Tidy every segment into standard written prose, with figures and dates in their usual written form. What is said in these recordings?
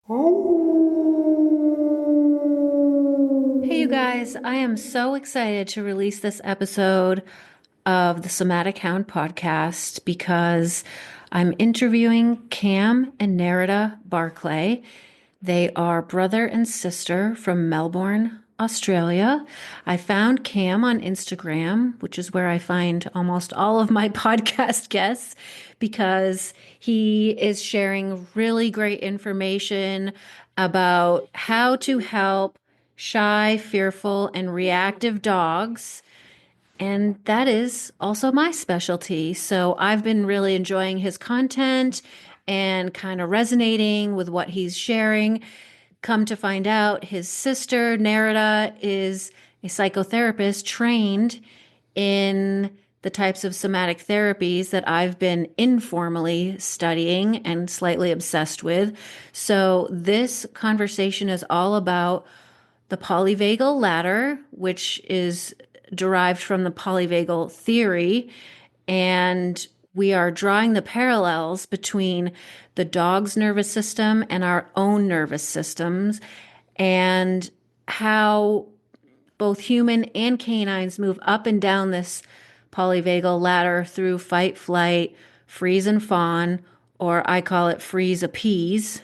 Hey, you guys, I am so excited to release this episode of the Somatic Hound podcast because I'm interviewing Cam and Nerida Barclay. They are brother and sister from Melbourne, Australia. I found Cam on Instagram, which is where I find almost all of my podcast guests, because he is sharing really great information about how to help shy, fearful, and reactive dogs. And that is also my specialty. So I've been really enjoying his content and kind of resonating with what he's sharing. Come to find out, his sister, Nerida, is a psychotherapist trained in the types of somatic therapies that I've been informally studying and slightly obsessed with. So this conversation is all about the polyvagal ladder, which is derived from the polyvagal theory. And we are drawing the parallels between the dog's nervous system and our own nervous systems, and how both human and canines move up and down this polyvagal ladder through fight, flight, freeze, and fawn, or I call it freeze, appease.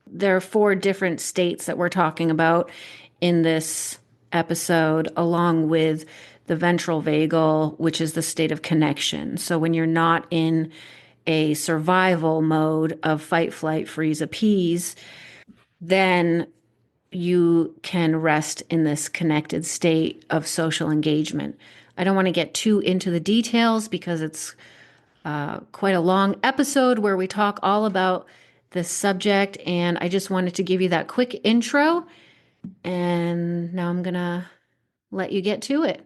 There are four different states that we're talking about in this episode, along with the ventral vagal, which is the state of connection. So when you're not in a survival mode of fight, flight, freeze, appease, then you can rest in this connected state of social engagement. I don't want to get too into the details because it's quite a long episode where we talk all about this subject. And I just wanted to give you that quick intro. And now I'm going to let you get to it.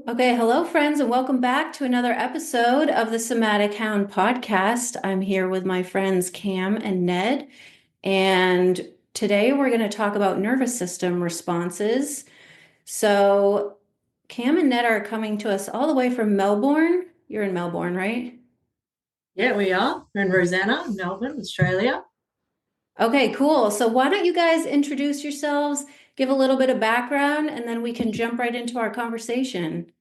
Okay, hello, friends, and welcome back to another episode of the Somatic Hound podcast. I'm here with my friends Cam and Ned, and today we're going to talk about nervous system responses. So, Cam and Ned are coming to us all the way from Melbourne. You're in Melbourne, right? Yeah, we are. We're in Rosanna, Melbourne, Australia. Okay, cool. So, why don't you guys introduce yourselves, give a little bit of background, and then we can jump right into our conversation.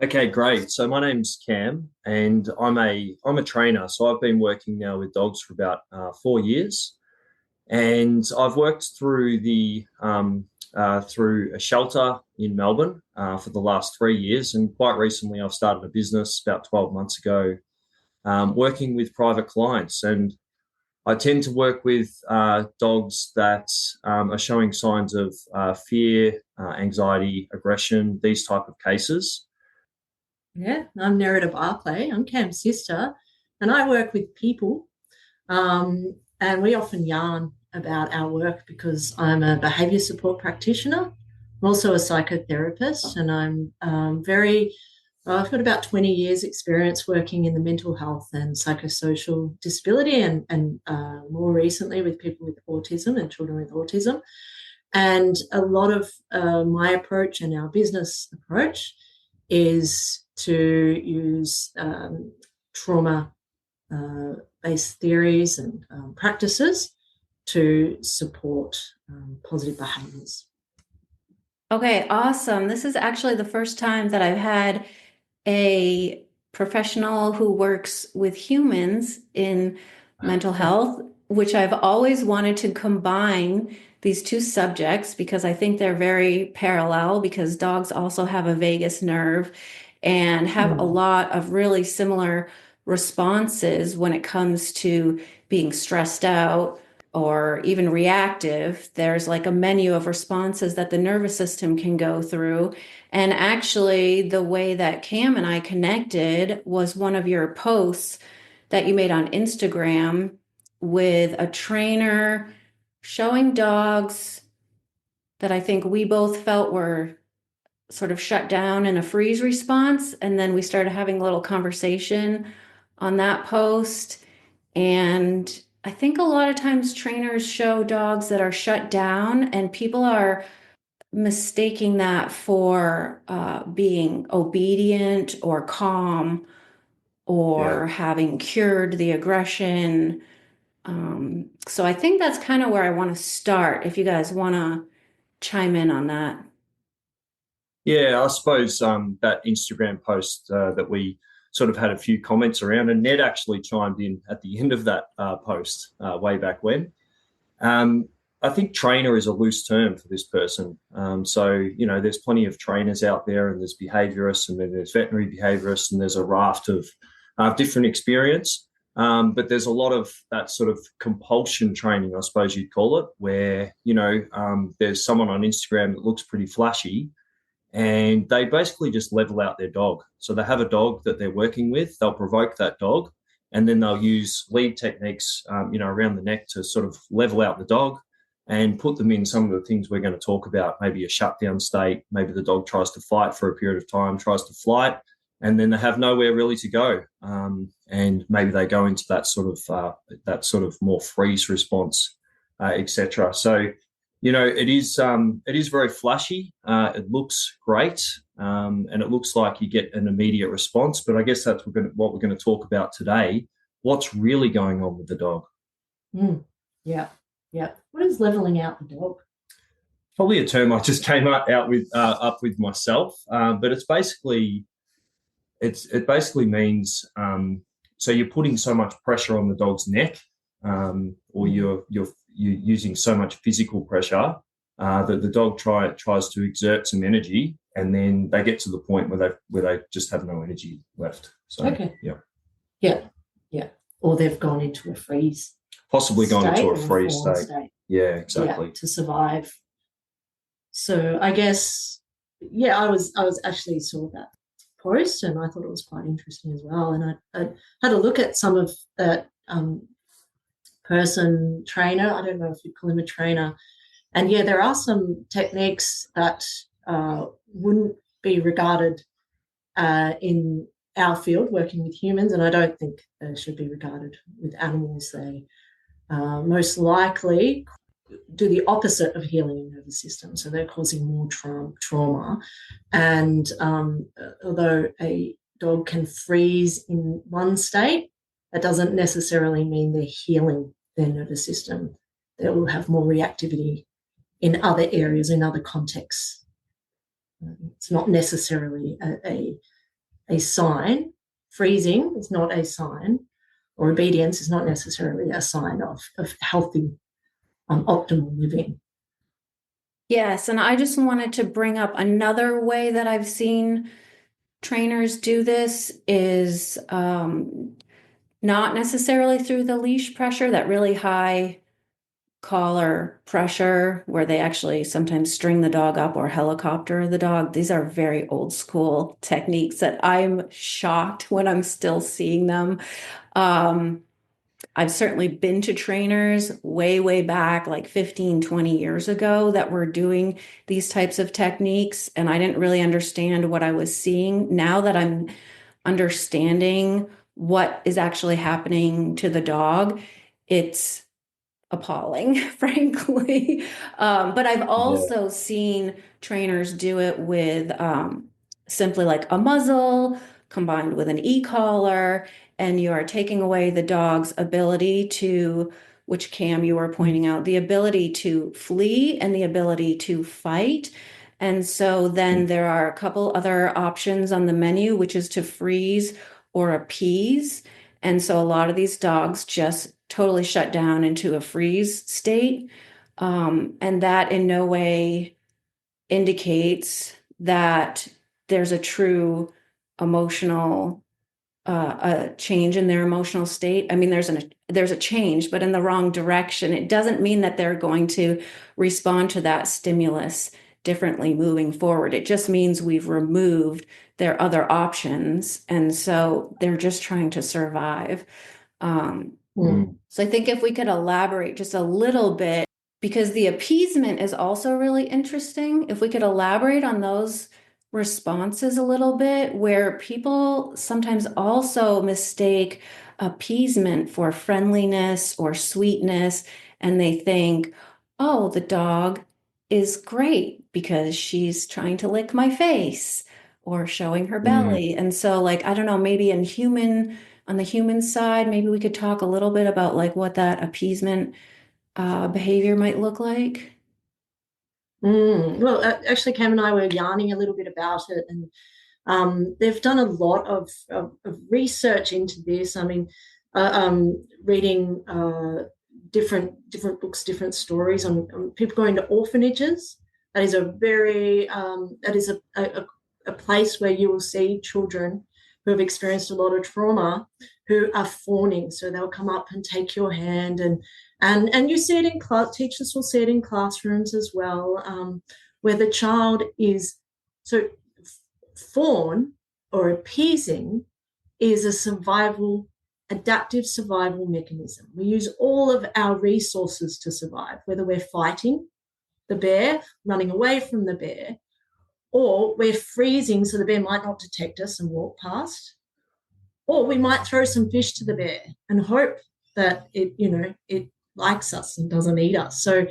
Okay, great. So my name's Cam, and I'm a trainer. So I've been working now with dogs for about 4 years, and I've worked through a shelter in Melbourne for the last 3 years, and quite recently I've started a business about 12 months ago, working with private clients, and I tend to work with dogs that are showing signs of fear, anxiety, aggression, these type of cases. Yeah, I'm Nerida Barclay. I'm Cam's sister, and I work with people. And we often yarn about our work because I'm a behaviour support practitioner. I'm also a psychotherapist, and I've got about 20 years experience working in the mental health and psychosocial disability and more recently with people with autism and children with autism. And a lot of my approach and our business approach is to use trauma based theories and practices to support positive behaviours. Okay, awesome. This is actually the first time that I've had a professional who works with humans in mental health, which I've always wanted to combine these two subjects because I think they're very parallel because dogs also have a vagus nerve and have a lot of really similar responses when it comes to being stressed out or even reactive. There's like a menu of responses that the nervous system can go through. And actually, the way that Cam and I connected was one of your posts that you made on Instagram with a trainer showing dogs that I think we both felt were sort of shut down in a freeze response. And then we started having a little conversation on that post. And I think a lot of times trainers show dogs that are shut down, and people are mistaking that for being obedient or calm or having cured the aggression. So I think that's kind of where I want to start, if you guys want to chime in on that. Yeah, I suppose that Instagram post that we sort of had a few comments around, and Ned actually chimed in at the end of that post way back when. I think trainer is a loose term for this person. So, you know, there's plenty of trainers out there, and there's behaviourists, and then there's veterinary behaviourists, and there's a raft of different experience. But there's a lot of that sort of compulsion training, I suppose you'd call it, where, you know, there's someone on Instagram that looks pretty flashy, and they basically just level out their dog. So they have a dog that they're working with, they'll provoke that dog, and then they'll use lead techniques, you know, around the neck to sort of level out the dog and put them in some of the things we're going to talk about, maybe a shutdown state, maybe the dog tries to fight for a period of time, tries to flight, and then they have nowhere really to go. And maybe they go into that sort of more freeze response, etc. So, you know, it is very flashy. It looks great, and it looks like you get an immediate response. But I guess that's what we're going to talk about today. What's really going on with the dog? Yeah. What is leveling out the dog? Probably a term I just came up with myself, but it basically means so you're putting so much pressure on the dog's neck, or you're using so much physical pressure that the dog tries to exert some energy, and then they get to the point where they just have no energy left. So, okay. Yeah. Or they've gone into a freeze. Possibly gone into a freeze state. Yeah, exactly. Yeah, to survive. So I guess, I was actually saw that post, and I thought it was quite interesting as well. And I had a look at some of that person trainer. I don't know if you call him a trainer. And yeah, there are some techniques that wouldn't be regarded in our field working with humans, and I don't think they should be regarded with animals. They most likely do the opposite of healing the nervous system. So they're causing more trauma. And although a dog can freeze in one state, that doesn't necessarily mean they're healing their nervous system. They will have more reactivity in other areas, in other contexts. It's not necessarily a sign. Freezing is not a sign, or obedience is not necessarily a sign of healthy, optimal living. Yes, and I just wanted to bring up another way that I've seen trainers do this is not necessarily through the leash pressure, that really high collar pressure where they actually sometimes string the dog up or helicopter the dog. These are very old school techniques that I'm shocked when I'm still seeing them. I've certainly been to trainers way back, like 15, 20 years ago, that were doing these types of techniques, and I didn't really understand what I was seeing. Now that I'm understanding what is actually happening to the dog, it's appalling, frankly. But I've also seen trainers do it with simply like a muzzle combined with an e-collar, and you are taking away the dog's ability to, which Cam, you were pointing out, the ability to flee and the ability to fight. And so then there are a couple other options on the menu, which is to freeze or appease. And so a lot of these dogs just totally shut down into a freeze state. And that in no way indicates that there's a true emotional a change in their emotional state. I mean, there's a change, but in the wrong direction. It doesn't mean that they're going to respond to that stimulus differently moving forward. It just means we've removed their other options, and so they're just trying to survive. So I think if we could elaborate just a little bit, because the appeasement is also really interesting. If we could elaborate on those responses a little bit, where people sometimes also mistake appeasement for friendliness or sweetness, and they think, oh, the dog is great because she's trying to lick my face or showing her belly. And so, like, I don't know, maybe in human on the human side, maybe we could talk a little bit about like what that appeasement behavior might look like. Well, actually, Cam and I were yarning a little bit about it, and they've done a lot of research into this. I mean, reading different books, different stories on people going to orphanages. That is a place where you will see children who have experienced a lot of trauma who are fawning. So they'll come up and take your hand, and you see it in class. Teachers will see it in classrooms as well, where the child is so fawn or appeasing is a adaptive survival mechanism. We use all of our resources to survive, whether we're fighting the bear, running away from the bear, or we're freezing so the bear might not detect us and walk past, or we might throw some fish to the bear and hope that it likes us and doesn't eat us. So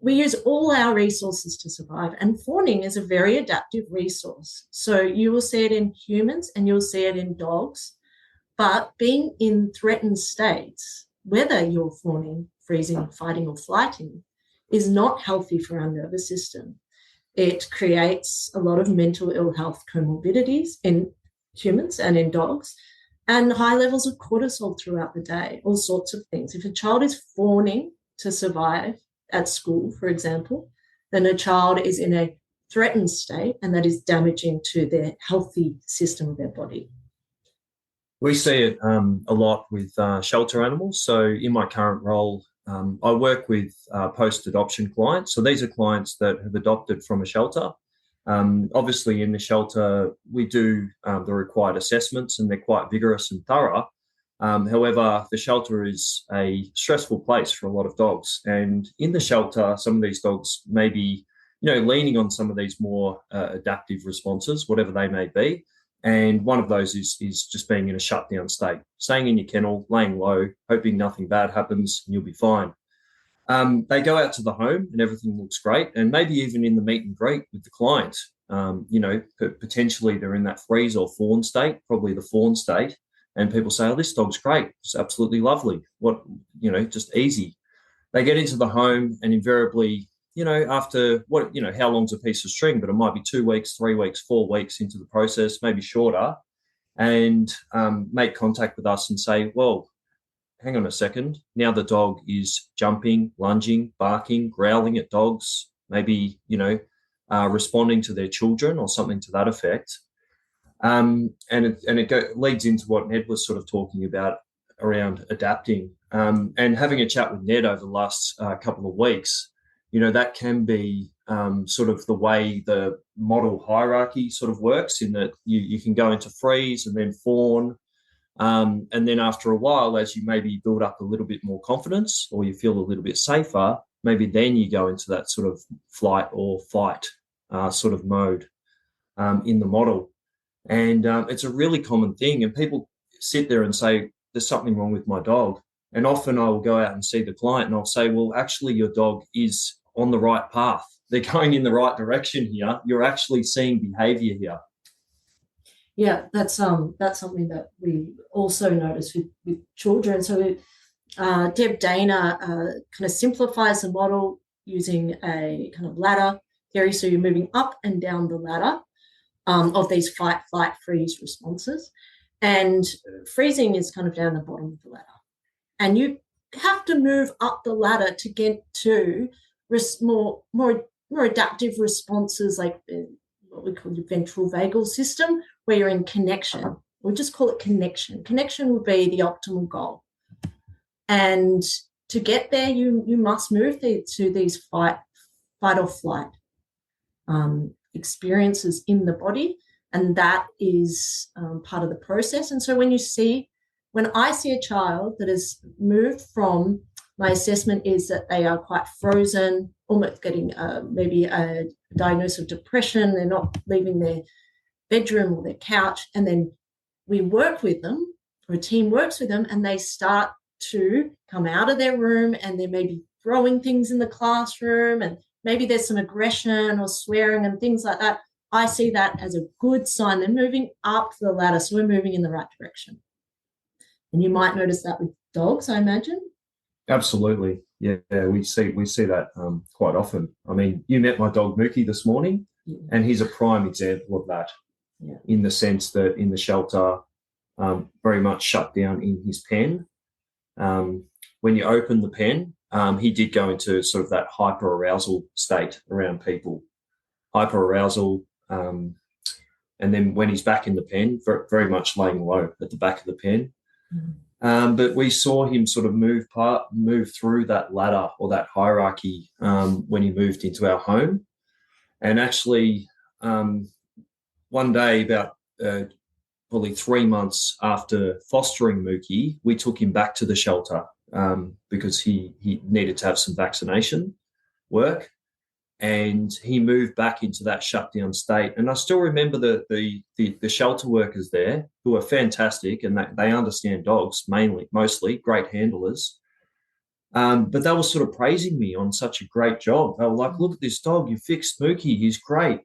we use all our resources to survive, and fawning is a very adaptive resource. So you will see it in humans and you'll see it in dogs, but being in threatened states, whether you're fawning, freezing, fighting, or flighting, is not healthy for our nervous system. It creates a lot of mental ill health comorbidities in humans and in dogs, and high levels of cortisol throughout the day, all sorts of things. If a child is fawning to survive at school, for example, then a child is in a threatened state, and that is damaging to their healthy system of their body. We see it a lot with shelter animals. So in my current role, I work with post-adoption clients. So these are clients that have adopted from a shelter. Obviously, in the shelter, we do the required assessments, and they're quite vigorous and thorough. However, the shelter is a stressful place for a lot of dogs. And in the shelter, some of these dogs may be, leaning on some of these more adaptive responses, whatever they may be. And one of those is just being in a shutdown state, staying in your kennel, laying low, hoping nothing bad happens, and you'll be fine. They go out to the home and everything looks great. And maybe even in the meet and greet with the client, potentially they're in that freeze or fawn state, probably the fawn state. And people say, oh, this dog's great. It's absolutely lovely. Just easy. They get into the home and invariably, after how long's a piece of string, but it might be 2 weeks, 3 weeks, 4 weeks into the process, maybe shorter, and make contact with us and say, well, hang on a second. Now the dog is jumping, lunging, barking, growling at dogs, maybe, responding to their children or something to that effect. And it leads into what Ned was sort of talking about around adapting. And having a chat with Ned over the last couple of weeks, that can be sort of the way the model hierarchy sort of works, in that you can go into freeze and then fawn. And then after a while, as you maybe build up a little bit more confidence or you feel a little bit safer, maybe then you go into that sort of flight or fight sort of mode in the model. And it's a really common thing. And people sit there and say, there's something wrong with my dog. And often I will go out and see the client and I'll say, well, actually your dog is on the right path. They're going in the right direction here. You're actually seeing behaviour here. Yeah, that's something that we also notice with children. So Deb Dana kind of simplifies the model using a kind of ladder theory. So you're moving up and down the ladder of these fight, flight, freeze responses. And freezing is kind of down the bottom of the ladder. And you have to move up the ladder to get to more adaptive responses, like what we call the ventral vagal system, where you're in connection. We'll just call it connection. Connection would be the optimal goal. And to get there, you must move to these fight or flight experiences in the body, and that is part of the process. And so when I see a child that has moved from, my assessment is that they are quite frozen, almost getting maybe a diagnosis of depression. They're not leaving their bedroom or their couch. And then we work with them, or a team works with them, and they start to come out of their room, and they're maybe throwing things in the classroom, and maybe there's some aggression or swearing and things like that. I see that as a good sign. They're moving up the ladder, so we're moving in the right direction. And you might notice that with dogs, I imagine. Absolutely. Yeah, we see that quite often. I mean, you met my dog Mookie this morning, and he's a prime example of that. Yeah. In the sense that in the shelter, very much shut down in his pen. When you open the pen, he did go into sort of that hyper-arousal state around people. Hyper-arousal, and then when he's back in the pen, very much laying low at the back of the pen. But we saw him sort of move through that ladder or that hierarchy when he moved into our home. And actually, one day, about probably 3 months after fostering Mookie, we took him back to the shelter because he needed to have some vaccination work. And he moved back into that shutdown state. And I still remember the shelter workers there, who are fantastic, and they understand dogs mostly great handlers. But they were sort of praising me on such a great job. They were like, "Look at this dog, you fixed Mookie, he's great."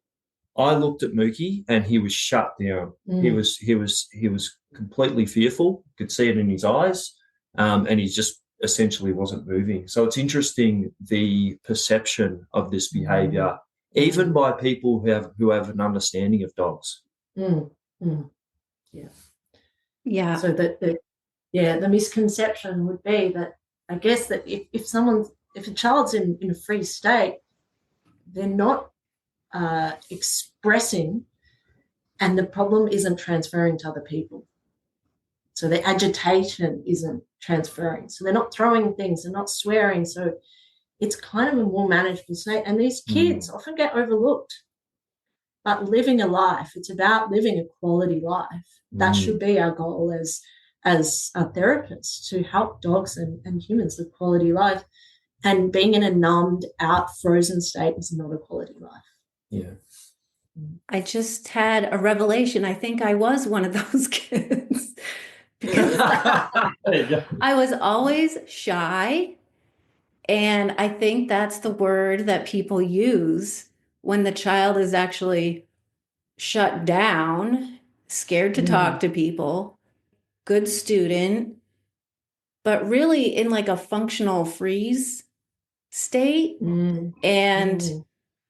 I looked at Mookie and he was shut down. He was completely fearful. Could see it in his eyes, and he just essentially wasn't moving. So it's interesting, the perception of this behaviour, even by people who have an understanding of dogs. Yeah. So the misconception would be that, I guess, that if a child's in a free state, they're not expressing, and the problem isn't transferring to other people. So the agitation isn't transferring. So they're not throwing things, they're not swearing. So it's kind of a more manageable state. And these kids often get overlooked. But living a life, it's about living a quality life. That should be our goal as a therapist, to help dogs and humans live quality life. And being in a numbed out, frozen state is not a quality life. Yeah. I just had a revelation. I think I was one of those kids. Because I was always shy. And I think that's the word that people use when the child is actually shut down, scared to talk to people, good student, but really in like a functional freeze state. And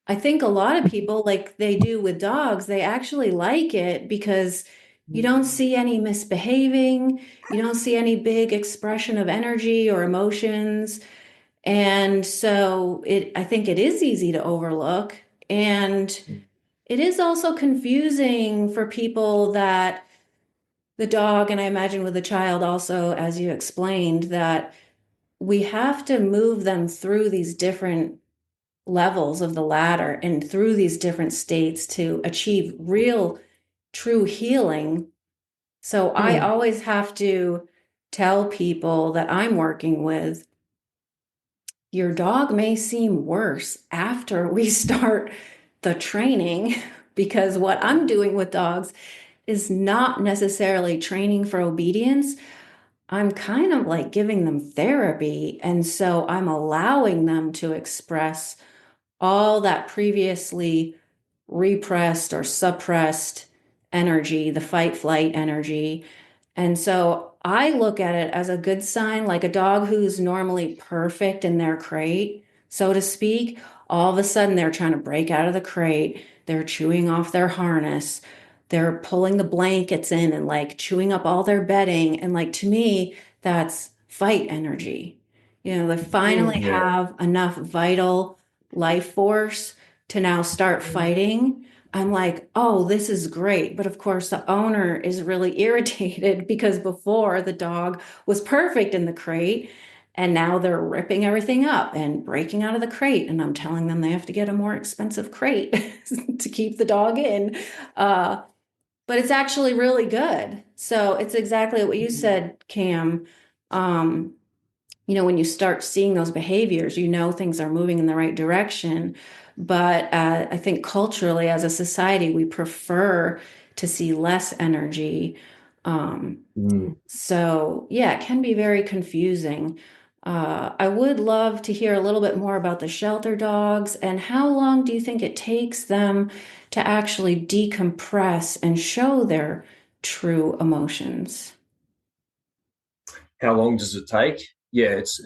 I think a lot of people, like they do with dogs, they actually like it because you don't see any misbehaving, you don't see any big expression of energy or emotions. And so I think it is easy to overlook. And it is also confusing for people that the dog, and I imagine with the child also, as you explained, that we have to move them through these different levels of the ladder and through these different states to achieve real, true healing. So I always have to tell people that I'm working with, your dog may seem worse after we start the training, because what I'm doing with dogs is not necessarily training for obedience. I'm kind of like giving them therapy. And so I'm allowing them to express all that previously repressed or suppressed energy, the fight flight energy. And so I look at it as a good sign, like a dog who's normally perfect in their crate, so to speak. All of a sudden, they're trying to break out of the crate. They're chewing off their harness. They're pulling the blankets in and like chewing up all their bedding. And like, to me, that's fight energy. You know, they finally have enough vital life force to now start fighting. I'm like, oh, this is great. But of course, the owner is really irritated because before the dog was perfect in the crate, and now they're ripping everything up and breaking out of the crate. And I'm telling them they have to get a more expensive crate to keep the dog in. But it's actually really good. So it's exactly what you said, Cam. You know, when you start seeing those behaviors, you know things are moving in the right direction. But I think culturally, as a society, we prefer to see less energy. So, yeah, it can be very confusing. I would love to hear a little bit more about the shelter dogs, and how long do you think it takes them to actually decompress and show their true emotions? how long does it take? Yeah, it's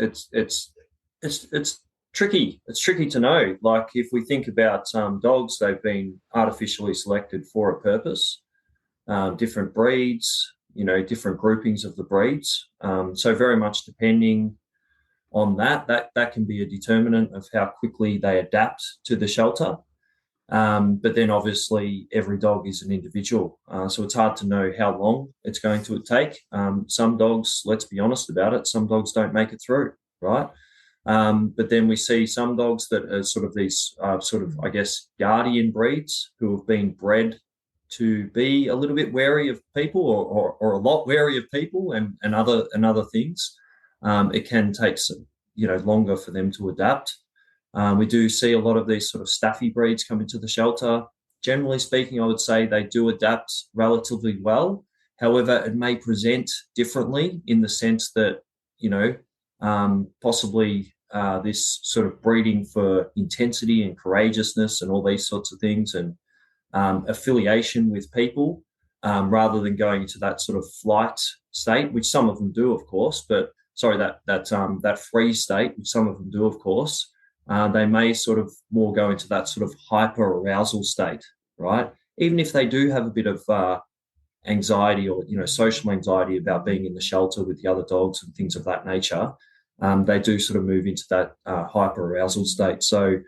tricky. It's tricky to know. Like if we think about dogs, they've been artificially selected for a purpose. Different breeds, different groupings of the breeds. So very much depending on that can be a determinant of how quickly they adapt to the shelter. But then obviously every dog is an individual. So it's hard to know how long it's going to take. Some dogs, let's be honest about it, some dogs don't make it through, right? But then we see some dogs that are sort of these I guess, guardian breeds who have been bred to be a little bit wary of people or a lot wary of people and other things. It can take some, longer for them to adapt. We do see a lot of these sort of Staffy breeds come into the shelter. Generally speaking, I would say they do adapt relatively well. However, it may present differently in the sense that, possibly this sort of breeding for intensity and courageousness and all these sorts of things and affiliation with people rather than going into that sort of flight state, which some of them do, of course, that freeze state, which some of them do, of course. They may sort of more go into that sort of hyper arousal state, right? Even if they do have a bit of anxiety or, social anxiety about being in the shelter with the other dogs and things of that nature, they do sort of move into that hyper arousal state. So,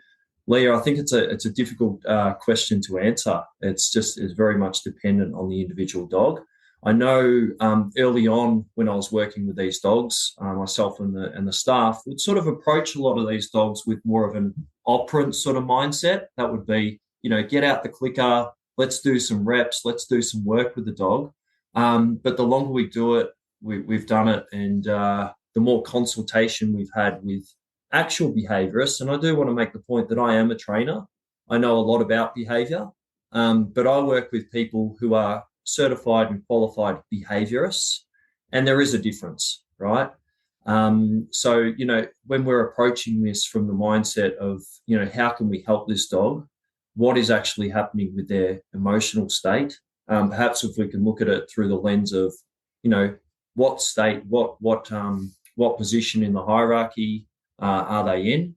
Leah, I think it's a difficult question to answer. It's very much dependent on the individual dog. I know early on when I was working with these dogs, myself and the staff would sort of approach a lot of these dogs with more of an operant sort of mindset. That would be, get out the clicker, let's do some reps, let's do some work with the dog. But the longer we do it, we've done it, and the more consultation we've had with actual behaviourists, and I do want to make the point that I am a trainer. I know a lot about behaviour, but I work with people who are certified and qualified behaviourists, and there is a difference, right? So, when we're approaching this from the mindset of, how can we help this dog? What is actually happening with their emotional state? Perhaps if we can look at it through the lens of, what state, what position in the hierarchy are they in?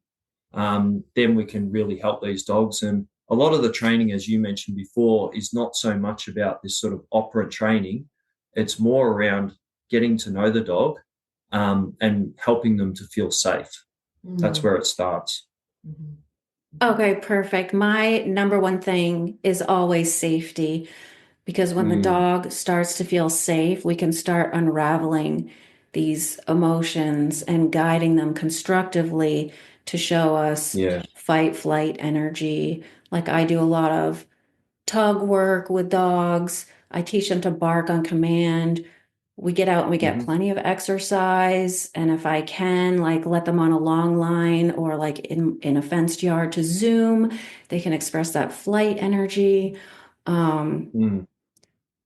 Then we can really help these dogs. And a lot of the training, as you mentioned before, is not so much about this sort of operant training. It's more around getting to know the dog and helping them to feel safe. Mm-hmm. That's where it starts. Mm-hmm. Okay, perfect. My number one thing is always safety, because when the dog starts to feel safe, we can start unraveling these emotions and guiding them constructively to show us fight, flight energy. Like I do a lot of tug work with dogs. I teach them to bark on command. We get out and we get plenty of exercise. And if I can, like, let them on a long line or like in a fenced yard to zoom, they can express that flight energy.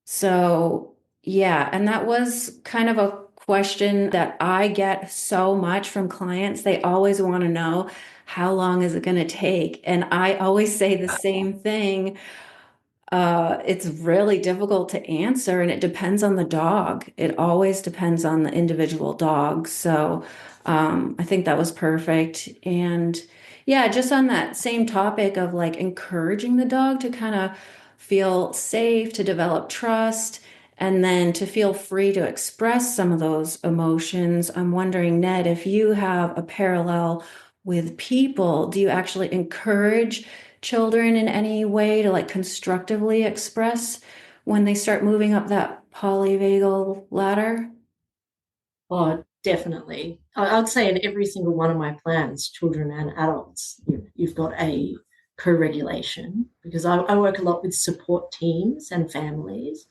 So yeah, and that was kind of a question that I get so much from clients. They always want to know, how long is it going to take? And I always say the same thing. It's really difficult to answer, and it depends on the dog. It always depends on the individual dog. So I think that was perfect. And yeah, just on that same topic of like encouraging the dog to kind of feel safe, to develop trust, and then to feel free to express some of those emotions. I'm wondering, Ned, if you have a parallel with people, do you actually encourage children in any way to like constructively express when they start moving up that polyvagal ladder? Oh, definitely. I'd say in every single one of my plans, children and adults, you've got a co-regulation, because I work a lot with support teams and families.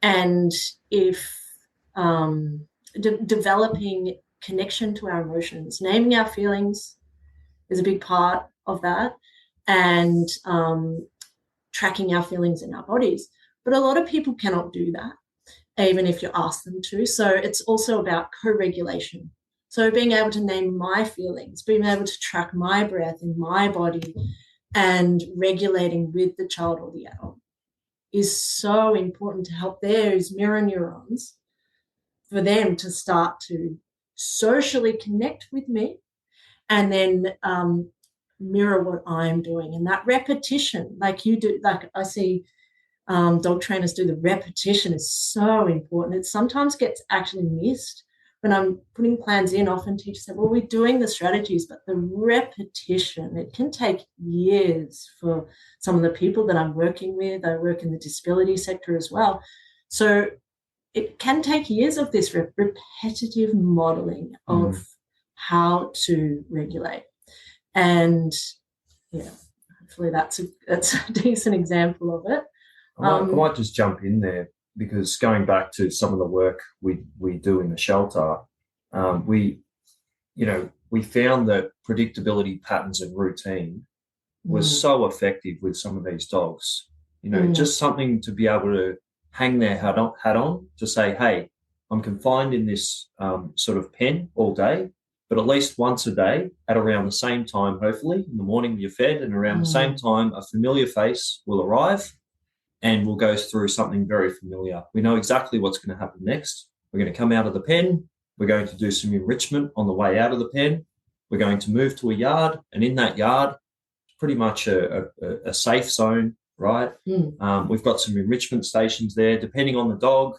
And if developing connection to our emotions, naming our feelings is a big part of that, and tracking our feelings in our bodies. But a lot of people cannot do that, even if you ask them to. So it's also about co-regulation. So being able to name my feelings, being able to track my breath in my body and regulating with the child or the adult is so important to help those mirror neurons for them to start to socially connect with me and then mirror what I'm doing. And that repetition, like you do, like I see dog trainers do, the repetition is so important. It sometimes gets actually missed when I'm putting plans in. Often teachers say, well, we're doing the strategies, but the repetition, it can take years for some of the people that I'm working with. I work in the disability sector as well. So it can take years of this repetitive modeling of how to regulate. And yeah, hopefully that's a decent example of it. I might just jump in there, because going back to some of the work we do in the shelter, we found that predictability, patterns and routine was so effective with some of these dogs. Just something to be able to hang their hat on to say, hey, I'm confined in this sort of pen all day, but at least once a day at around the same time, hopefully in the morning you're fed, and around the same time a familiar face will arrive and we'll go through something very familiar. We know exactly what's going to happen next. We're going to come out of the pen. We're going to do some enrichment on the way out of the pen. We're going to move to a yard, and in that yard, pretty much a safe zone, right? We've got some enrichment stations there. Depending on the dog,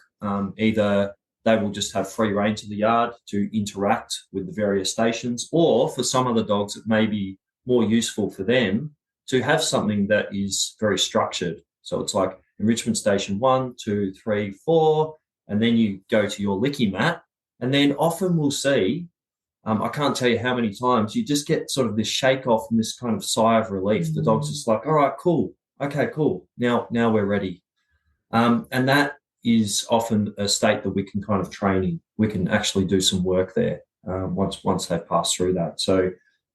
either they will just have free rein to the yard to interact with the various stations, or for some of the dogs, it may be more useful for them to have something that is very structured. So it's like enrichment station 1, 2, 3, 4, and then you go to your licky mat. And then often we'll see, I can't tell you how many times, you just get sort of this shake off and this kind of sigh of relief. The dog's just like, all right, cool. Okay, cool. Now we're ready. And that is often a state that we can kind of train in. We can actually do some work there once they've passed through that. So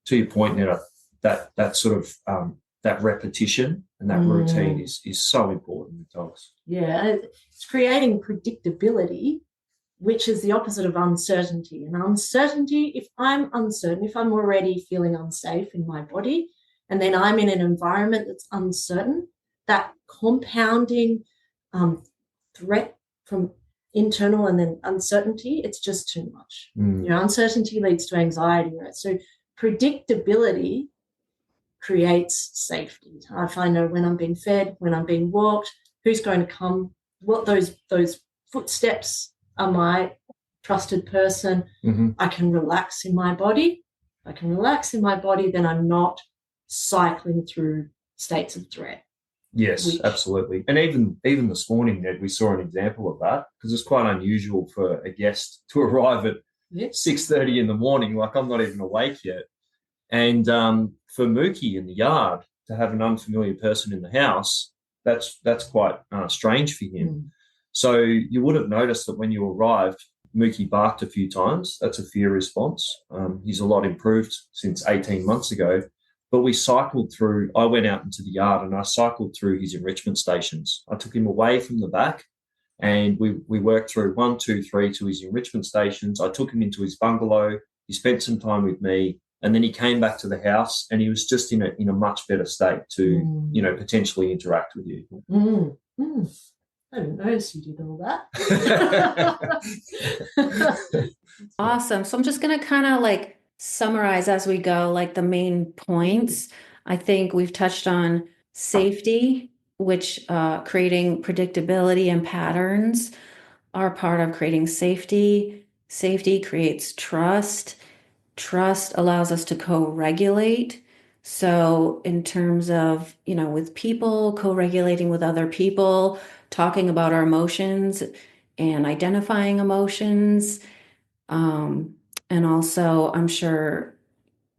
to your point, Netta, that sort of that repetition and that routine is so important with dogs. Yeah, it's creating predictability, which is the opposite of uncertainty. And uncertainty, if I'm uncertain, if I'm already feeling unsafe in my body, and then I'm in an environment that's uncertain, that compounding threat from internal and then uncertainty, it's just too much. Uncertainty leads to anxiety, right? So predictability creates safety. If I know when I'm being fed, when I'm being walked, who's going to come, what those footsteps are, my trusted person, I can relax in my body. If I can relax in my body, then I'm not cycling through states of threat. Yes, absolutely. And even this morning, Ned, we saw an example of that, because it's quite unusual for a guest to arrive at 6:30 in the morning, like I'm not even awake yet. And for Mookie in the yard to have an unfamiliar person in the house, that's quite strange for him. So you would have noticed that when you arrived, Mookie barked a few times. That's a fear response. He's a lot improved since 18 months ago. But we cycled through, I went out into the yard and I cycled through his enrichment stations. I took him away from the back and we worked through 1, 2, 3 to his enrichment stations. I took him into his bungalow. He spent some time with me. And then he came back to the house and he was just in a much better state to, potentially interact with you. I didn't notice you did all that. Awesome. So I'm just going to kind of like summarize as we go, like the main points. I think we've touched on safety, which creating predictability and patterns are part of creating safety. Safety creates trust. Trust allows us to co-regulate. So in terms of, with people, co-regulating with other people, talking about our emotions and identifying emotions. And also, I'm sure,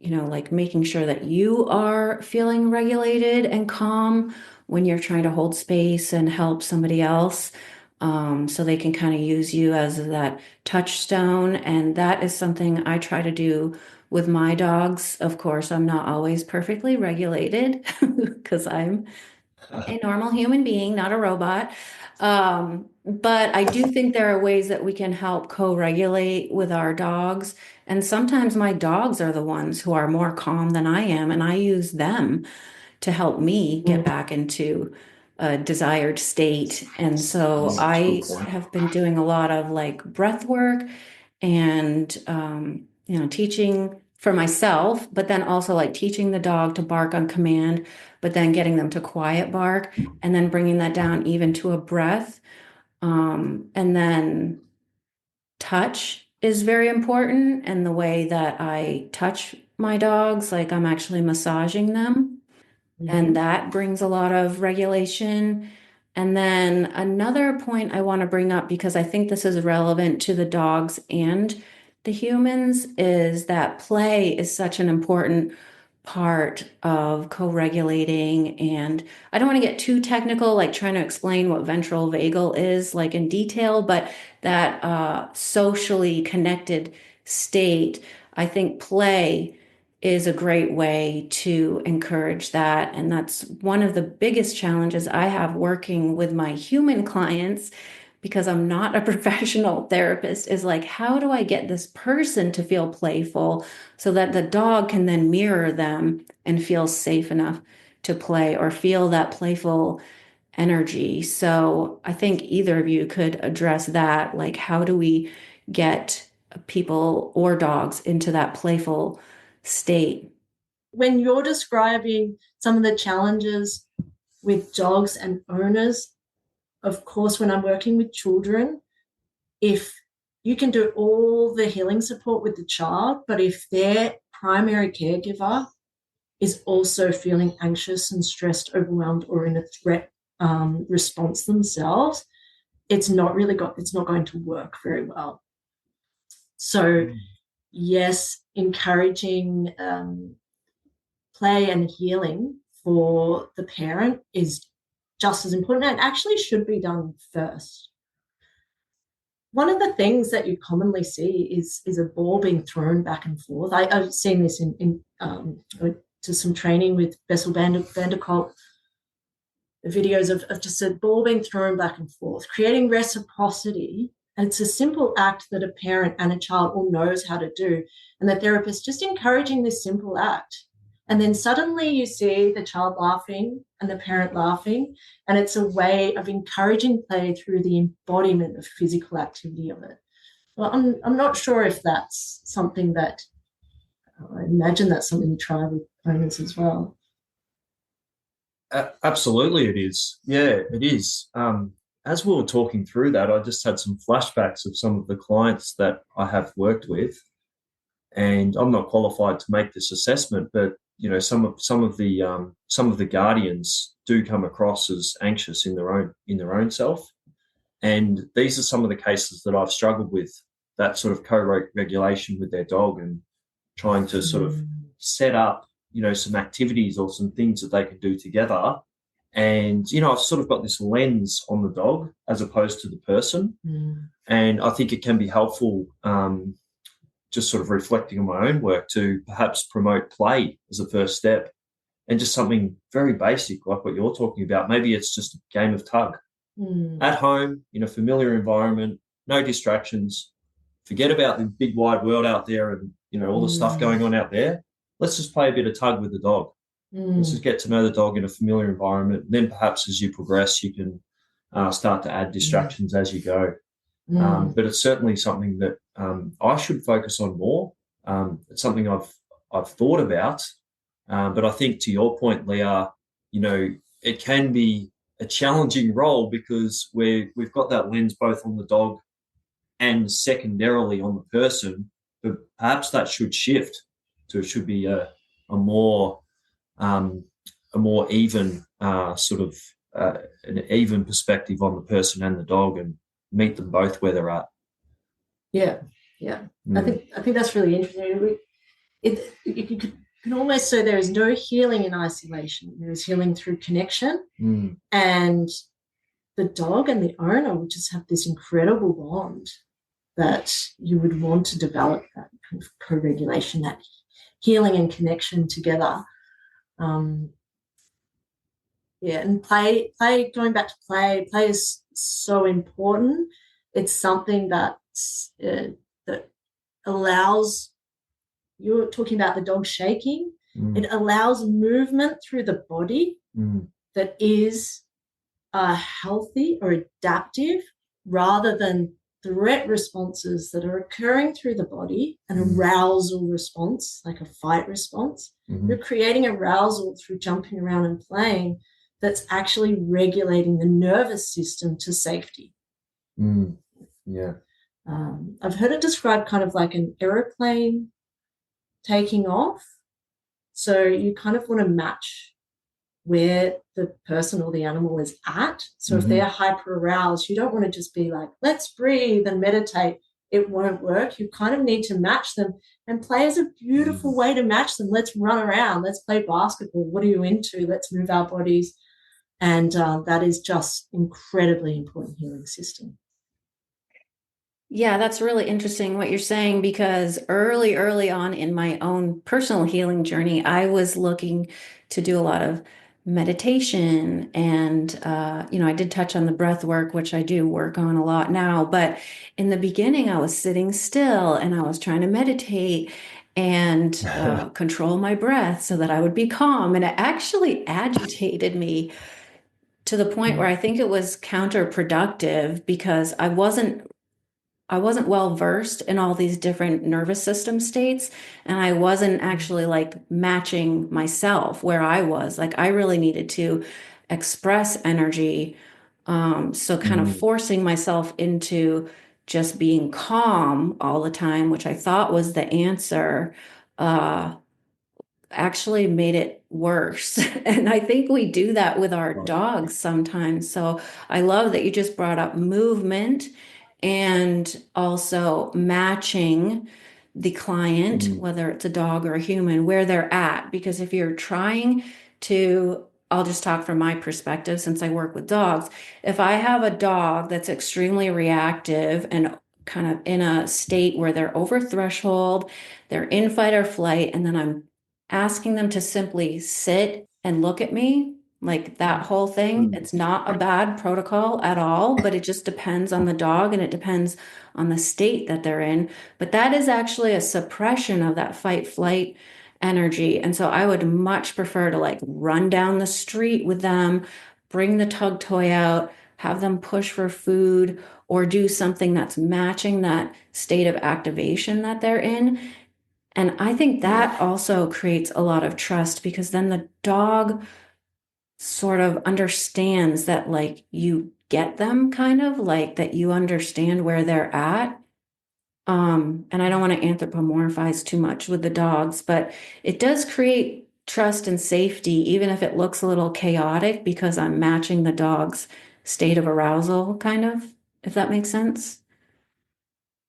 like making sure that you are feeling regulated and calm when you're trying to hold space and help somebody else. So they can kind of use you as that touchstone. And that is something I try to do with my dogs. Of course, I'm not always perfectly regulated because I'm a normal human being, not a robot. But I do think there are ways that we can help co-regulate with our dogs. And sometimes my dogs are the ones who are more calm than I am, and I use them to help me get back into a desired state. And so That's a I good point. have been doing a lot of like breath work and, teaching for myself, but then also like teaching the dog to bark on command, but then getting them to quiet bark and then bringing that down even to a breath. And then touch is very important. And the way that I touch my dogs, like I'm actually massaging them, and that brings a lot of regulation. And then another point I want to bring up, because I think this is relevant to the dogs and the humans, is that play is such an important part of co-regulating. And I don't want to get too technical, like trying to explain what ventral vagal is like in detail, but that socially connected state, I think play is a great way to encourage that. And that's one of the biggest challenges I have working with my human clients, because I'm not a professional therapist, is like, how do I get this person to feel playful so that the dog can then mirror them and feel safe enough to play or feel that playful energy? So I think either of you could address that. Like, how do we get people or dogs into that playful state? When you're describing some of the challenges with dogs and owners, of course, when I'm working with children, if you can do all the healing support with the child, but if their primary caregiver is also feeling anxious and stressed, overwhelmed, or in a threat response themselves, it's not going to work very well. So yes, encouraging play and healing for the parent is just as important, and actually should be done first. One of the things that you commonly see is a ball being thrown back and forth. I've seen this in to some training with Bessel van der Kolk, videos of just a ball being thrown back and forth, creating reciprocity. And it's a simple act that a parent and a child all knows how to do, and the therapist just encouraging this simple act. And then suddenly you see the child laughing and the parent laughing, and it's a way of encouraging play through the embodiment of physical activity of it. Well, I'm not sure if that's something that, I imagine that's something you try with owners as well. Absolutely, it is. Yeah, it is. As we were talking through that, I just had some flashbacks of some of the clients that I have worked with, and I'm not qualified to make this assessment, but some of the guardians do come across as anxious in their own self, and these are some of the cases that I've struggled with, that sort of co-regulation with their dog and trying to sort of set up some activities or some things that they can do together. And I've sort of got this lens on the dog as opposed to the person, and I think it can be helpful, just sort of reflecting on my own work, to perhaps promote play as a first step, and just something very basic like what you're talking about. Maybe it's just a game of tug at home in a familiar environment, no distractions, forget about the big wide world out there and all the stuff going on out there. Let's just play a bit of tug with the dog. Let's just get to know the dog in a familiar environment. And then perhaps as you progress, you can start to add distractions as you go. But it's certainly something that I should focus on more. It's something I've thought about, but I think to your point, Leah, it can be a challenging role because we've got that lens both on the dog and secondarily on the person. But perhaps that should shift. So it should be a more even an even perspective on the person and the dog, and meet them both where they're at. Yeah. I think that's really interesting. You can almost say there is no healing in isolation. There is healing through connection, and the dog and the owner would just have this incredible bond that you would want to develop, that kind of co-regulation, that healing and connection together. And play, going back to play is so important. It's something that allows, you're talking about the dog shaking, it allows movement through the body that is are healthy or adaptive rather than threat responses that are occurring through the body, an arousal response, like a fight response. You're creating arousal through jumping around and playing that's actually regulating the nervous system to safety. Yeah. I've heard it described kind of like an aeroplane taking off. So you kind of want to match where the person or the animal is at. So if they're hyper aroused, you don't want to just be like, let's breathe and meditate. It won't work. You kind of need to match them, and play is a beautiful way to match them. Let's run around. Let's play basketball. What are you into? Let's move our bodies. And that is just incredibly important healing system. Yeah, that's really interesting what you're saying, because early on in my own personal healing journey, I was looking to do a lot of meditation, and I did touch on the breath work, which I do work on a lot now. But in the beginning, I was sitting still and I was trying to meditate and control my breath so that I would be calm. And it actually agitated me to the point where I think it was counterproductive, because I wasn't well versed in all these different nervous system states, and I wasn't actually like matching myself where I was. Like, I really needed to express energy. So kind of forcing myself into just being calm all the time, which I thought was the answer, actually made it worse. And I think we do that with our dogs sometimes. So I love that you just brought up movement and also matching the client, whether it's a dog or a human, where they're at. Because if you're trying to, I'll just talk from my perspective since I work with dogs. If I have a dog that's extremely reactive and kind of in a state where they're over threshold, they're in fight or flight, and then I'm asking them to simply sit and look at me, like that whole thing, it's not a bad protocol at all, but it just depends on the dog and it depends on the state that they're in. But that is actually a suppression of that fight flight energy. And so I would much prefer to like run down the street with them, bring the tug toy out, have them push for food, or do something that's matching that state of activation that they're in. And I think that also creates a lot of trust, because then the dog sort of understands that like you get them, kind of like that you understand where they're at. And I don't want to anthropomorphize too much with the dogs, but it does create trust and safety, even if it looks a little chaotic, because I'm matching the dog's state of arousal, kind of, if that makes sense.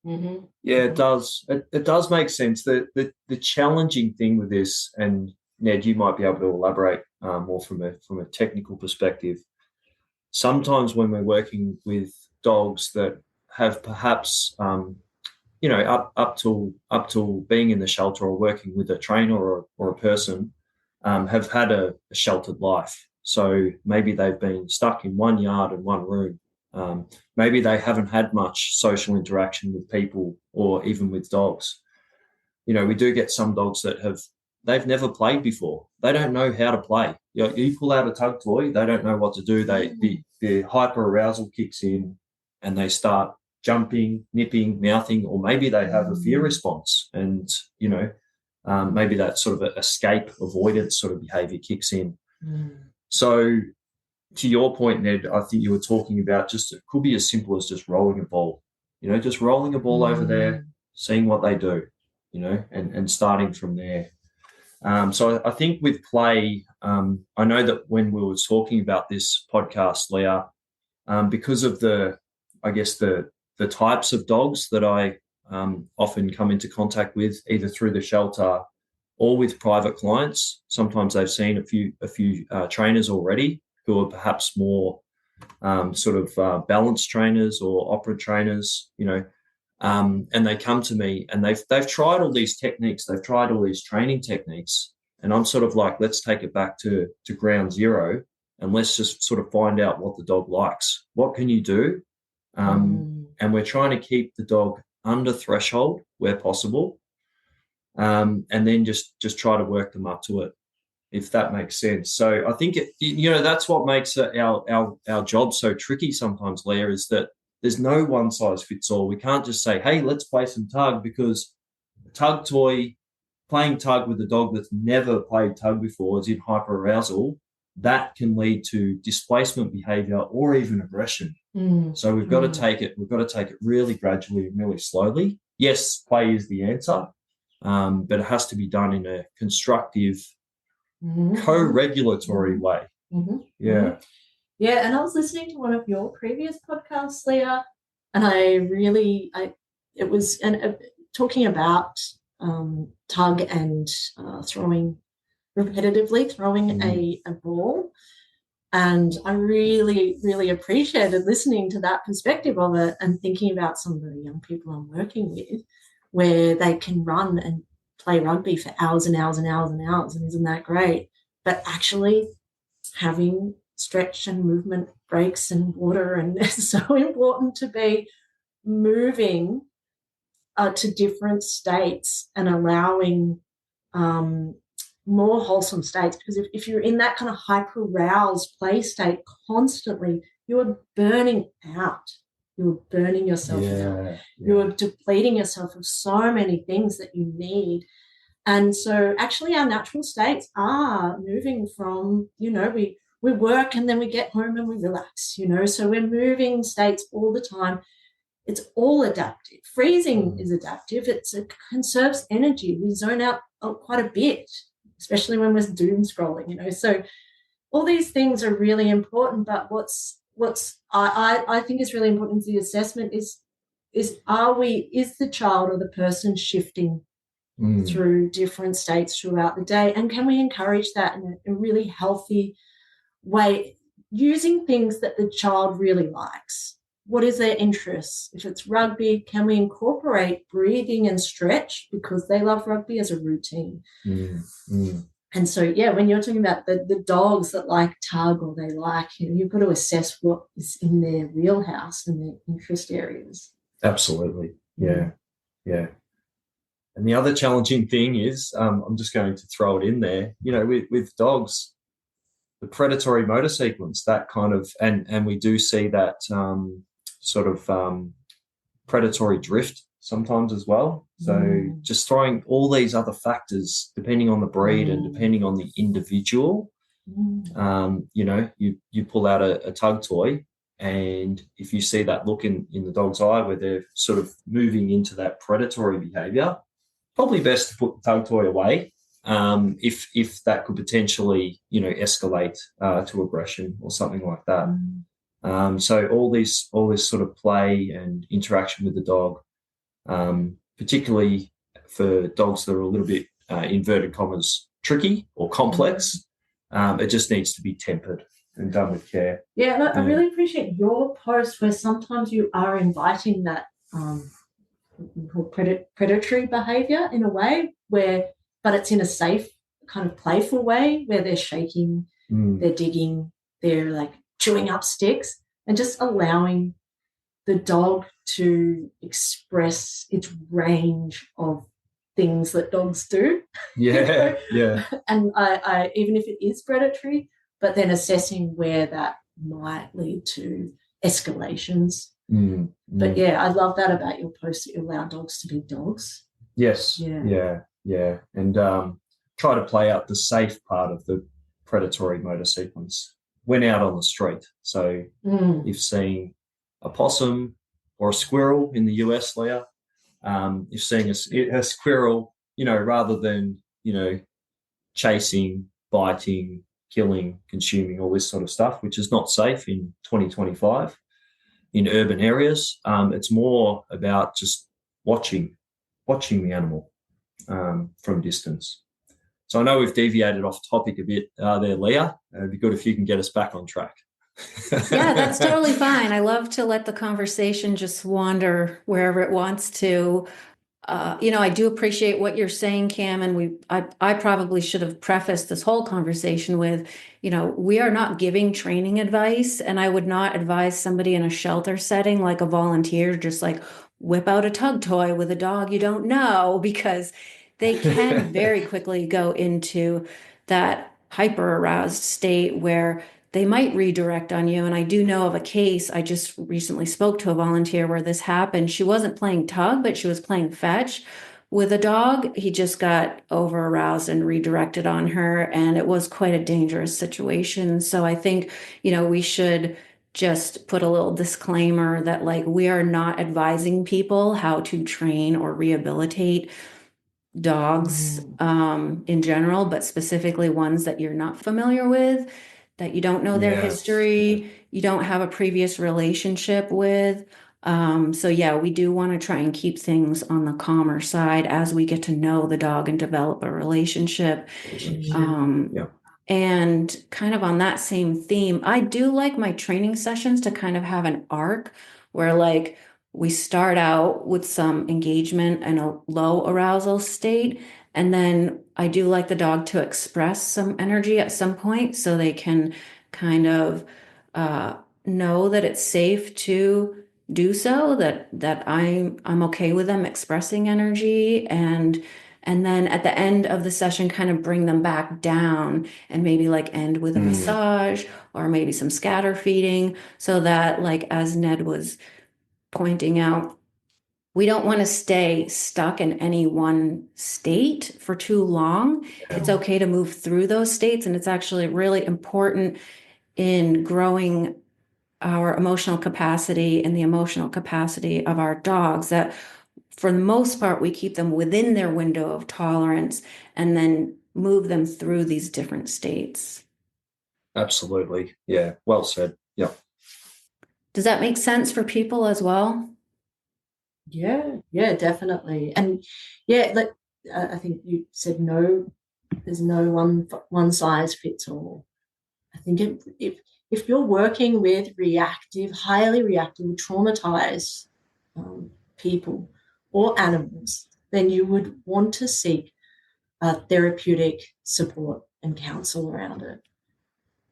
Yeah, it does. It does make sense. The challenging thing with this, and Ned, you might be able to elaborate more from a technical perspective. Sometimes when we're working with dogs that have perhaps up till being in the shelter or working with a trainer or a person, have had a sheltered life. So maybe they've been stuck in one yard and one room. Maybe they haven't had much social interaction with people or even with dogs. We do get some dogs that they've never played before. They don't know how to play. You pull out a tug toy, they don't know what to do. The hyper arousal kicks in and they start jumping, nipping, mouthing, or maybe they have a fear response, and maybe that sort of escape avoidance sort of behavior kicks in. So to your point, Ned, I think you were talking about it could be as simple as just rolling a ball, just rolling a ball over there, seeing what they do, and starting from there. So I think with play, I know that when we were talking about this podcast, Leah, because of the types of dogs that I often come into contact with, either through the shelter or with private clients, sometimes they've seen a few trainers already who are perhaps more balance trainers or opera trainers, and they come to me and they've tried all these techniques, they've tried all these training techniques, and I'm sort of like, let's take it back to ground zero and let's just sort of find out what the dog likes. What can you do? And we're trying to keep the dog under threshold where possible, and then just try to work them up to it. if that makes sense. So I think that's what makes our job so tricky sometimes, Leah, is that there's no one size fits all. We can't just say, hey, let's play some tug, because a tug toy, playing tug with a dog that's never played tug before, is in hyperarousal. That can lead to displacement behavior or even aggression. So we've got to take it really gradually and really slowly. Yes, play is the answer, but it has to be done in a constructive, co-regulatory way. Yeah. Yeah, and I was listening to one of your previous podcasts, Leah, and it was talking about tug and throwing repetitively, a ball. And I really, really appreciated listening to that perspective of it and thinking about some of the young people I'm working with, where they can run and play rugby for hours and hours and hours and hours, and isn't that great? But actually having stretch and movement breaks and water, and it's so important to be moving to different states and allowing more wholesome states, because if you're in that kind of hyper-aroused play state constantly, you're burning out. You're burning yourself out. You're depleting yourself of so many things that you need. And so actually our natural states are moving from, we work and then we get home and we relax, so we're moving states all the time. It's all adaptive. Freezing is adaptive. It conserves energy. We zone out quite a bit, especially when we're doom scrolling, so all these things are really important. But I think is really important is the assessment is the child or the person shifting through different states throughout the day, and can we encourage that in a really healthy way, using things that the child really likes? What is their interests? If it's rugby, can we incorporate breathing and stretch because they love rugby as a routine? And so, when you're talking about the dogs that like tug or they like, you've got to assess what is in their wheelhouse and their interest areas. Absolutely. Yeah. And the other challenging thing is, I'm just going to throw it in there, with dogs, the predatory motor sequence, that kind of, and we do see that predatory drift sometimes as well. So just throwing all these other factors, depending on the breed and depending on the individual, you pull out a tug toy, and if you see that look in the dog's eye where they're sort of moving into that predatory behavior, probably best to put the tug toy away. If that could potentially, escalate to aggression or something like that. So all this sort of play and interaction with the dog, particularly for dogs that are a little bit, inverted commas, tricky or complex, it just needs to be tempered and done with care. Yeah, and I really appreciate your post where sometimes you are inviting that predatory behaviour in a way but it's in a safe kind of playful way where they're shaking, they're digging, they're like chewing up sticks, and just allowing the dog to express its range of things that dogs do. Yeah. And I even if it is predatory, but then assessing where that might lead to escalations. But I love that about your post, that you allow dogs to be dogs. Yes. Yeah. And try to play out the safe part of the predatory motor sequence when out on the street. So if seeing a possum or a squirrel in the US, Leah, if seeing a squirrel, rather than, chasing, biting, killing, consuming, all this sort of stuff, which is not safe in 2025 in urban areas, it's more about just watching the animal from distance. So I know we've deviated off topic a bit there, Leah. It'd be good if you can get us back on track. Yeah, that's totally fine. I love to let the conversation just wander wherever it wants to. I do appreciate what you're saying, Cam, and I probably should have prefaced this whole conversation with, we are not giving training advice, and I would not advise somebody in a shelter setting, like a volunteer, just like whip out a tug toy with a dog you don't know, because they can very quickly go into that hyper aroused state where they might redirect on you. And I do know of a case, I just recently spoke to a volunteer where this happened. She wasn't playing tug, but she was playing fetch with a dog. He just got over aroused and redirected on her, and it was quite a dangerous situation. So I think, we should just put a little disclaimer that, like, we are not advising people how to train or rehabilitate dogs in general, but specifically ones that you're not familiar with, that you don't know their history, you don't have a previous relationship with. So yeah, we do want to try and keep things on the calmer side as we get to know the dog and develop a relationship. And kind of on that same theme, I do like my training sessions to kind of have an arc where, like, we start out with some engagement and a low arousal state. And then I do like the dog to express some energy at some point so they can kind of know that it's safe to do so, that I'm okay with them expressing energy, and then at the end of the session kind of bring them back down and maybe like end with a massage or maybe some scatter feeding, so that, like, as Ned was pointing out, we don't want to stay stuck in any one state for too long. It's okay to move through those states, and it's actually really important in growing our emotional capacity and the emotional capacity of our dogs, that for the most part, we keep them within their window of tolerance and then move them through these different states. Absolutely. Yeah. Well said. Yeah. Does that make sense for people as well? Yeah, definitely. And yeah, like I think you said, there's no one size fits all. I think if you're working with highly reactive, traumatized people or animals, then you would want to seek therapeutic support and counsel around it.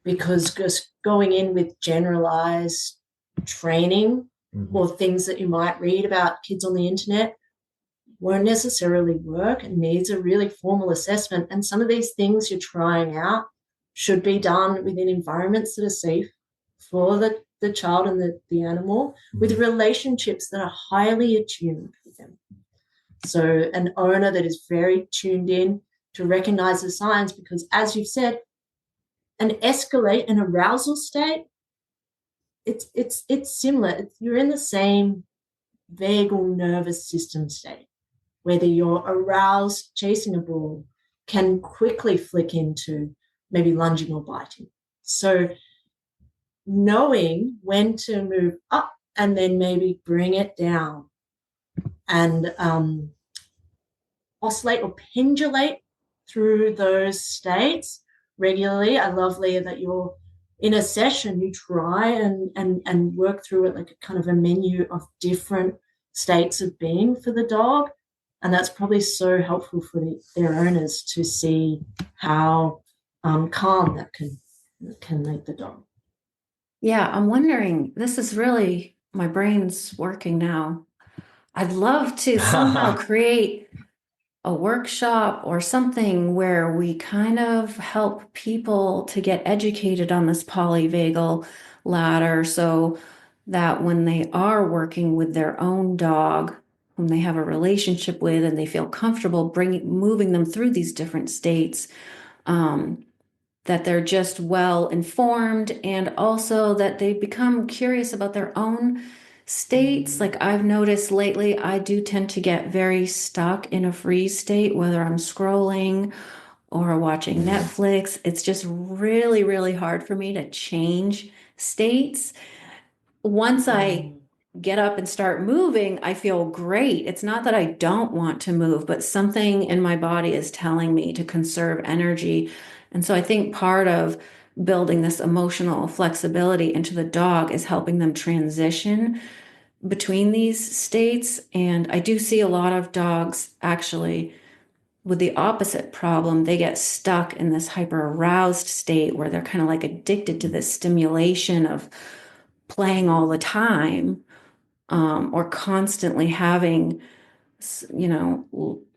Because just going in with generalized training or things that you might read about kids on the internet won't necessarily work. It needs a really formal assessment. And some of these things you're trying out should be done within environments that are safe for the child and the animal, with relationships that are highly attuned with them. So an owner that is very tuned in to recognize the signs, because as you've said, an arousal state, it's similar. You're in the same vagal nervous system state. Whether you're aroused chasing a ball can quickly flick into maybe lunging or biting. So knowing when to move up and then maybe bring it down and oscillate or pendulate through those states regularly. I love, Leah, that you're in a session, you try and work through it like a kind of a menu of different states of being for the dog. And that's probably so helpful for their owners to see how calm that can make the dog. Yeah, I'm wondering, this is really, my brain's working now. I'd love to somehow create a workshop or something where we kind of help people to get educated on this polyvagal ladder, so that when they are working with their own dog, whom they have a relationship with, and they feel comfortable moving them through these different states, that they're just well informed, and also that they become curious about their own states. Like, I've noticed lately, I do tend to get very stuck in a freeze state, whether I'm scrolling or watching Netflix. It's just really, really hard for me to change states. Once I get up and start moving, I feel great. It's not that I don't want to move, but something in my body is telling me to conserve energy. And so I think part of building this emotional flexibility into the dog is helping them transition between these states. And I do see a lot of dogs actually with the opposite problem. They get stuck in this hyper aroused state where they're kind of like addicted to this stimulation of playing all the time, or constantly having,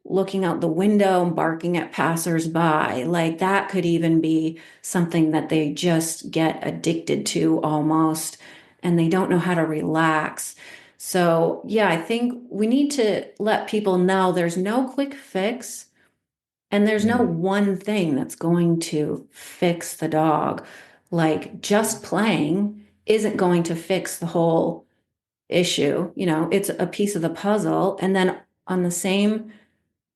looking out the window and barking at passersby. Like that could even be something that they just get addicted to almost, and they don't know how to relax. So, yeah, I think we need to let people know there's no quick fix and there's no one thing that's going to fix the dog. Like just playing isn't going to fix the whole issue. You know, it's a piece of the puzzle. And then on the same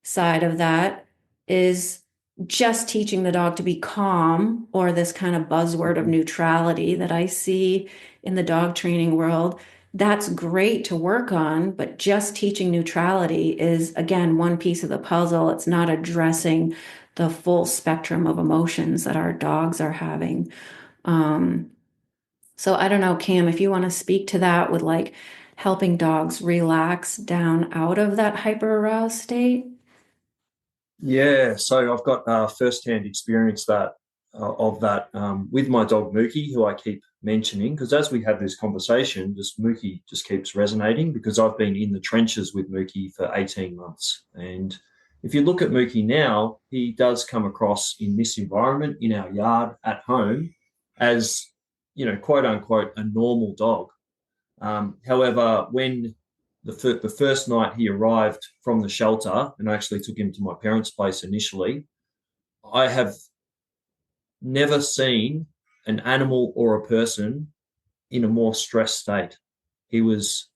side of that is just teaching the dog to be calm, or this kind of buzzword of neutrality that I see in the dog training world. That's great to work on, but just teaching neutrality is, again, one piece of the puzzle. It's not addressing the full spectrum of emotions that our dogs are having. Um, so I don't know, Cam, if you want to speak to that with like helping dogs relax down out of that hyper aroused state. Yeah, so I've got first-hand experience of that with my dog Mookie, who I keep mentioning, because as we have this conversation, just Mookie just keeps resonating because I've been in the trenches with Mookie for 18 months. And if you look at Mookie now, he does come across in this environment, in our yard, at home, as, quote unquote, a normal dog. However, when the first night he arrived from the shelter, and I actually took him to my parents' place initially, I have never seen an animal or a person in a more stressed state. He was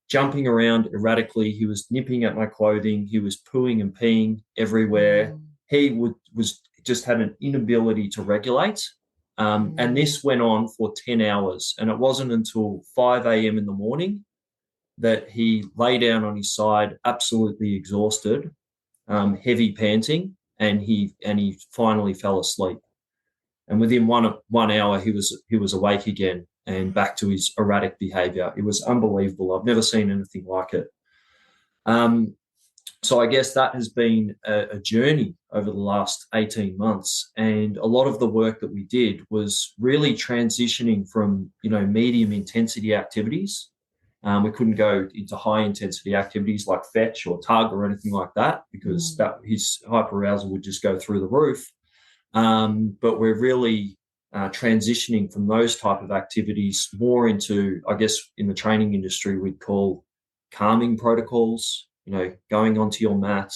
jumping around erratically. He was nipping at my clothing. He was pooing and peeing everywhere. He was just had an inability to regulate. And this went on for 10 hours. And it wasn't until 5 a.m. in the morning that he lay down on his side, absolutely exhausted, heavy panting, and he finally fell asleep. And within one hour, he was awake again and back to his erratic behaviour. It was unbelievable. I've never seen anything like it. So I guess that has been a journey over the last 18 months. And a lot of the work that we did was really transitioning from, medium intensity activities. We couldn't go into high intensity activities like fetch or tug or anything like that because his hyperarousal would just go through the roof. But we're really transitioning from those type of activities more into, I guess, in the training industry, we'd call calming protocols, going onto your mat,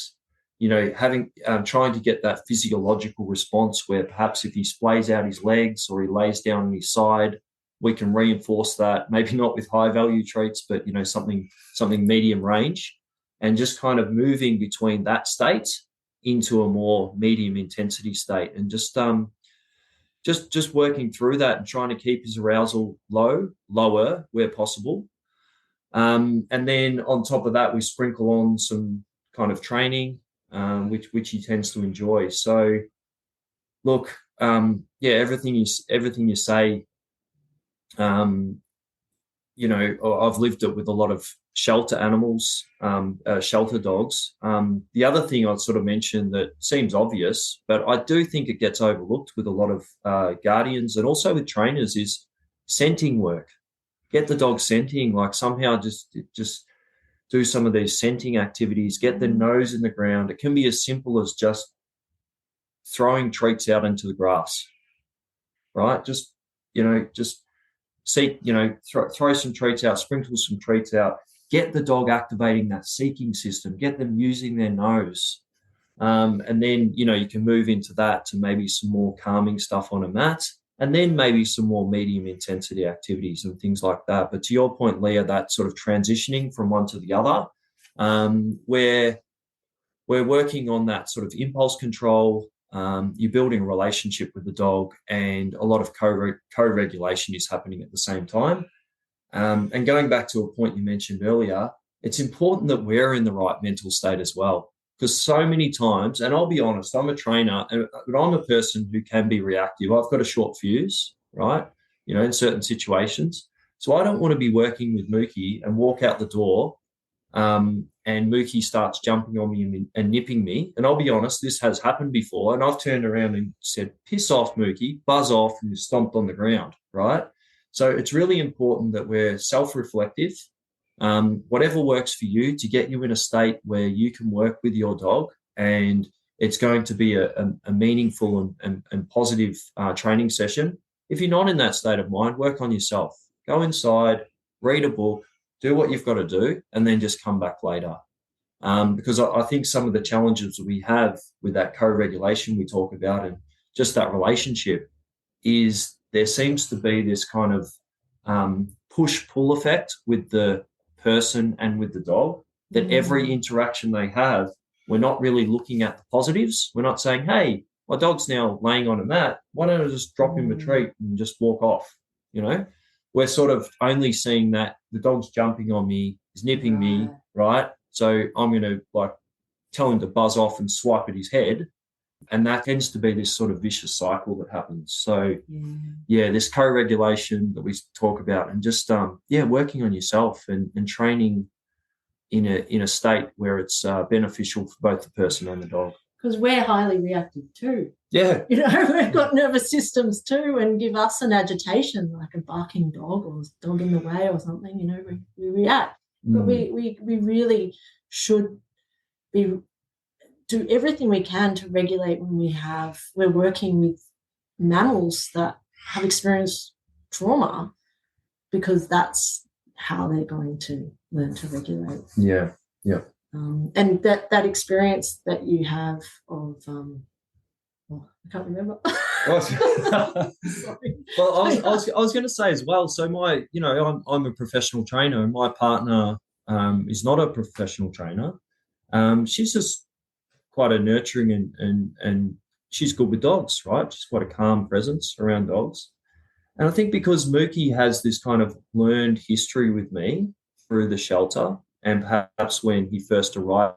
having trying to get that physiological response where perhaps if he splays out his legs or he lays down on his side, we can reinforce that, maybe not with high value treats, but something medium range, and just kind of moving between that state into a more medium intensity state, and just working through that and trying to keep his arousal lower where possible. And then on top of that, we sprinkle on some kind of training, which he tends to enjoy. So, look, everything you say. I've lived it with a lot of shelter animals, shelter dogs. The other thing I'd sort of mention that seems obvious, but I do think it gets overlooked with a lot of guardians and also with trainers is scenting work. Get the dog scenting, like somehow just do some of these scenting activities, get the nose in the ground. It can be as simple as just throwing treats out into the grass, right? Just seek, throw some treats out, sprinkle some treats out, get the dog activating that seeking system, get them using their nose. And then, you can move into that to maybe some more calming stuff on a mat, and then maybe some more medium intensity activities and things like that. But to your point, Leah, that sort of transitioning from one to the other, where we're working on that sort of impulse control. You're building a relationship with the dog, and a lot of co-regulation is happening at the same time. And going back to a point you mentioned earlier, it's important that we're in the right mental state as well. Because so many times, and I'll be honest, I'm a trainer, but I'm a person who can be reactive. I've got a short fuse, right? In certain situations. So I don't want to be working with Mookie and walk out the door and Mookie starts jumping on me and nipping me. And I'll be honest, this has happened before. And I've turned around and said, piss off, Mookie, buzz off, and stomped on the ground, right? So it's really important that we're self-reflective whatever works for you to get you in a state where you can work with your dog, and it's going to be a meaningful and positive training session. If you're not in that state of mind, work on yourself. Go inside, read a book, do what you've got to do, and then just come back later. Because I think some of the challenges we have with that co-regulation we talk about and just that relationship is there seems to be this kind of push-pull effect with the person and with the dog, that every interaction they have, we're not really looking at the positives. We're not saying, hey, my dog's now laying on a mat. Why don't I just drop him a treat and just walk off? You know, we're sort of only seeing that the dog's jumping on me, is nipping me, right? So I'm going to like tell him to buzz off and swipe at his head. And that tends to be this sort of vicious cycle that happens. So, this co-regulation that we talk about, and just, working on yourself and training in a state where it's beneficial for both the person and the dog. Because we're highly reactive too. Yeah. You know, we've got nervous systems too, and give us an agitation, like a barking dog or a dog in the way or something, you know, we react. But we really should do everything we can to regulate when we're working with mammals that have experienced trauma, because that's how they're going to learn to regulate. Yeah. And that experience that you have of, I can't remember. Sorry. Well, I was going to say as well. So I'm a professional trainer, and my partner is not a professional trainer. She's just quite a nurturing and she's good with dogs, right? She's quite a calm presence around dogs. And I think because Mookie has this kind of learned history with me through the shelter, and perhaps when he first arrived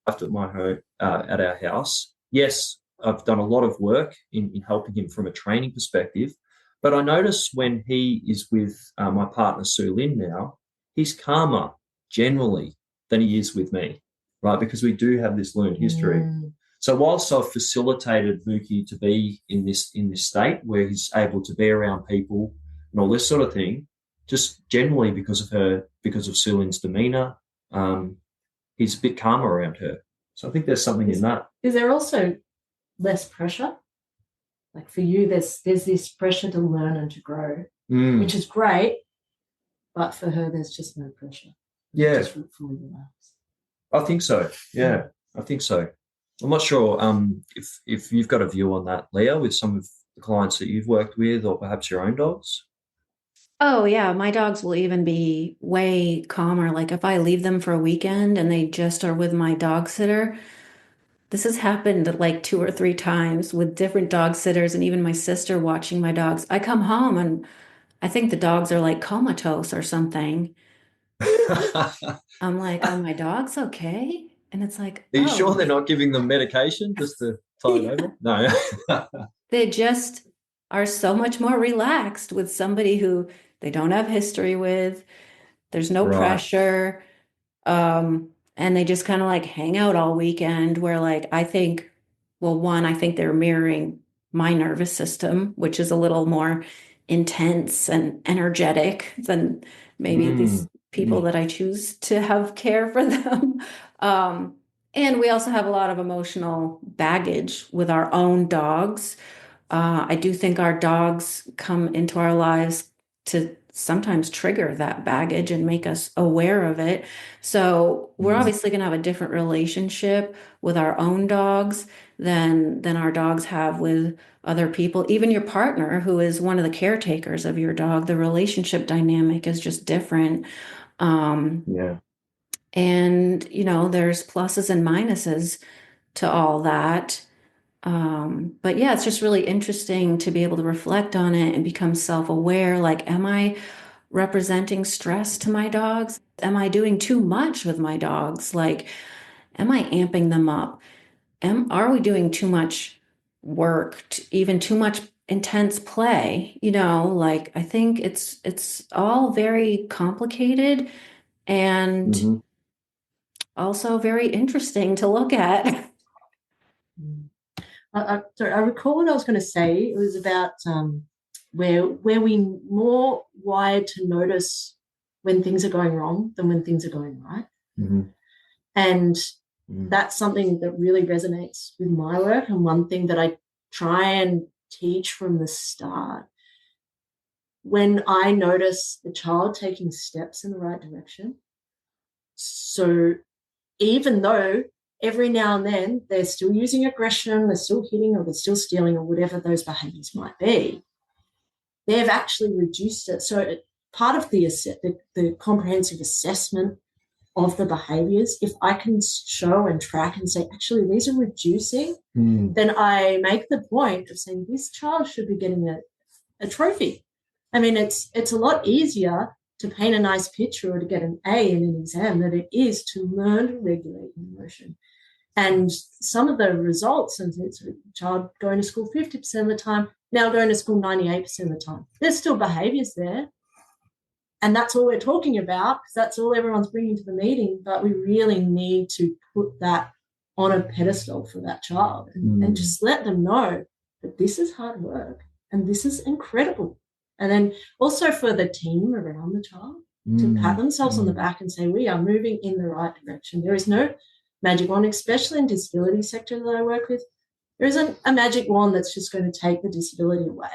at my home, at our house, yes, I've done a lot of work in helping him from a training perspective. But I notice when he is with my partner Sue Lynn now, he's calmer generally than he is with me, right? Because we do have this learned history. So whilst I've facilitated Mookie to be in this state where he's able to be around people and all this sort of thing, just generally because of Sue Lynn's demeanour, he's a bit calmer around her. So I think there's something in that. Is there also less pressure? Like for you, there's this pressure to learn and to grow, which is great, but for her, there's just no pressure. Yeah. Just fully relaxed. I think so. Yeah, I think so. I'm not sure if you've got a view on that, Leah, with some of the clients that you've worked with, or perhaps your own dogs. Oh, yeah. My dogs will even be way calmer. Like if I leave them for a weekend and they just are with my dog sitter, this has happened like 2 or 3 times with different dog sitters and even my sister watching my dogs. I come home and I think the dogs are like comatose or something. I'm like, are my dogs okay? And it's like, Are you sure they're not giving them medication just to tide over? No. They just are so much more relaxed with somebody who they don't have history with. There's no pressure. And they just kind of like hang out all weekend, where like, I think they're mirroring my nervous system, which is a little more intense and energetic than maybe these people that I choose to have care for them. And we also have a lot of emotional baggage with our own dogs. I do think our dogs come into our lives to sometimes trigger that baggage and make us aware of it. So we're obviously going to have a different relationship with our own dogs than our dogs have with other people. Even your partner, who is one of the caretakers of your dog, the relationship dynamic is just different. And, there's pluses and minuses to all that. But yeah, it's just really interesting to be able to reflect on it and become self-aware. Like, am I representing stress to my dogs? Am I doing too much with my dogs? Like, am I amping them up? Are we doing too much work, even too much intense play? Like, I think it's all very complicated and also very interesting to look at. I recall what I was going to say. It was about where we more wired to notice when things are going wrong than when things are going right. Mm-hmm. And that's something that really resonates with my work, and one thing that I try and teach from the start. When I notice the child taking steps in the right direction, so even though every now and then they're still using aggression, they're still hitting, or they're still stealing, or whatever those behaviours might be, they've actually reduced it. So part of the comprehensive assessment of the behaviours, if I can show and track and say, actually, these are reducing, then I make the point of saying this child should be getting a trophy. I mean, it's a lot easier to paint a nice picture or to get an A in an exam than it is to learn to regulate emotion. And some of the results, and it's a child going to school 50% of the time, now going to school 98% of the time. There's still behaviours there. And that's all we're talking about, because that's all everyone's bringing to the meeting. But we really need to put that on a pedestal for that child and just let them know that this is hard work and this is incredible. And then also for the team around the child to pat themselves on the back and say, we are moving in the right direction. There is no magic wand, especially in disability sector that I work with. There isn't a magic wand that's just going to take the disability away.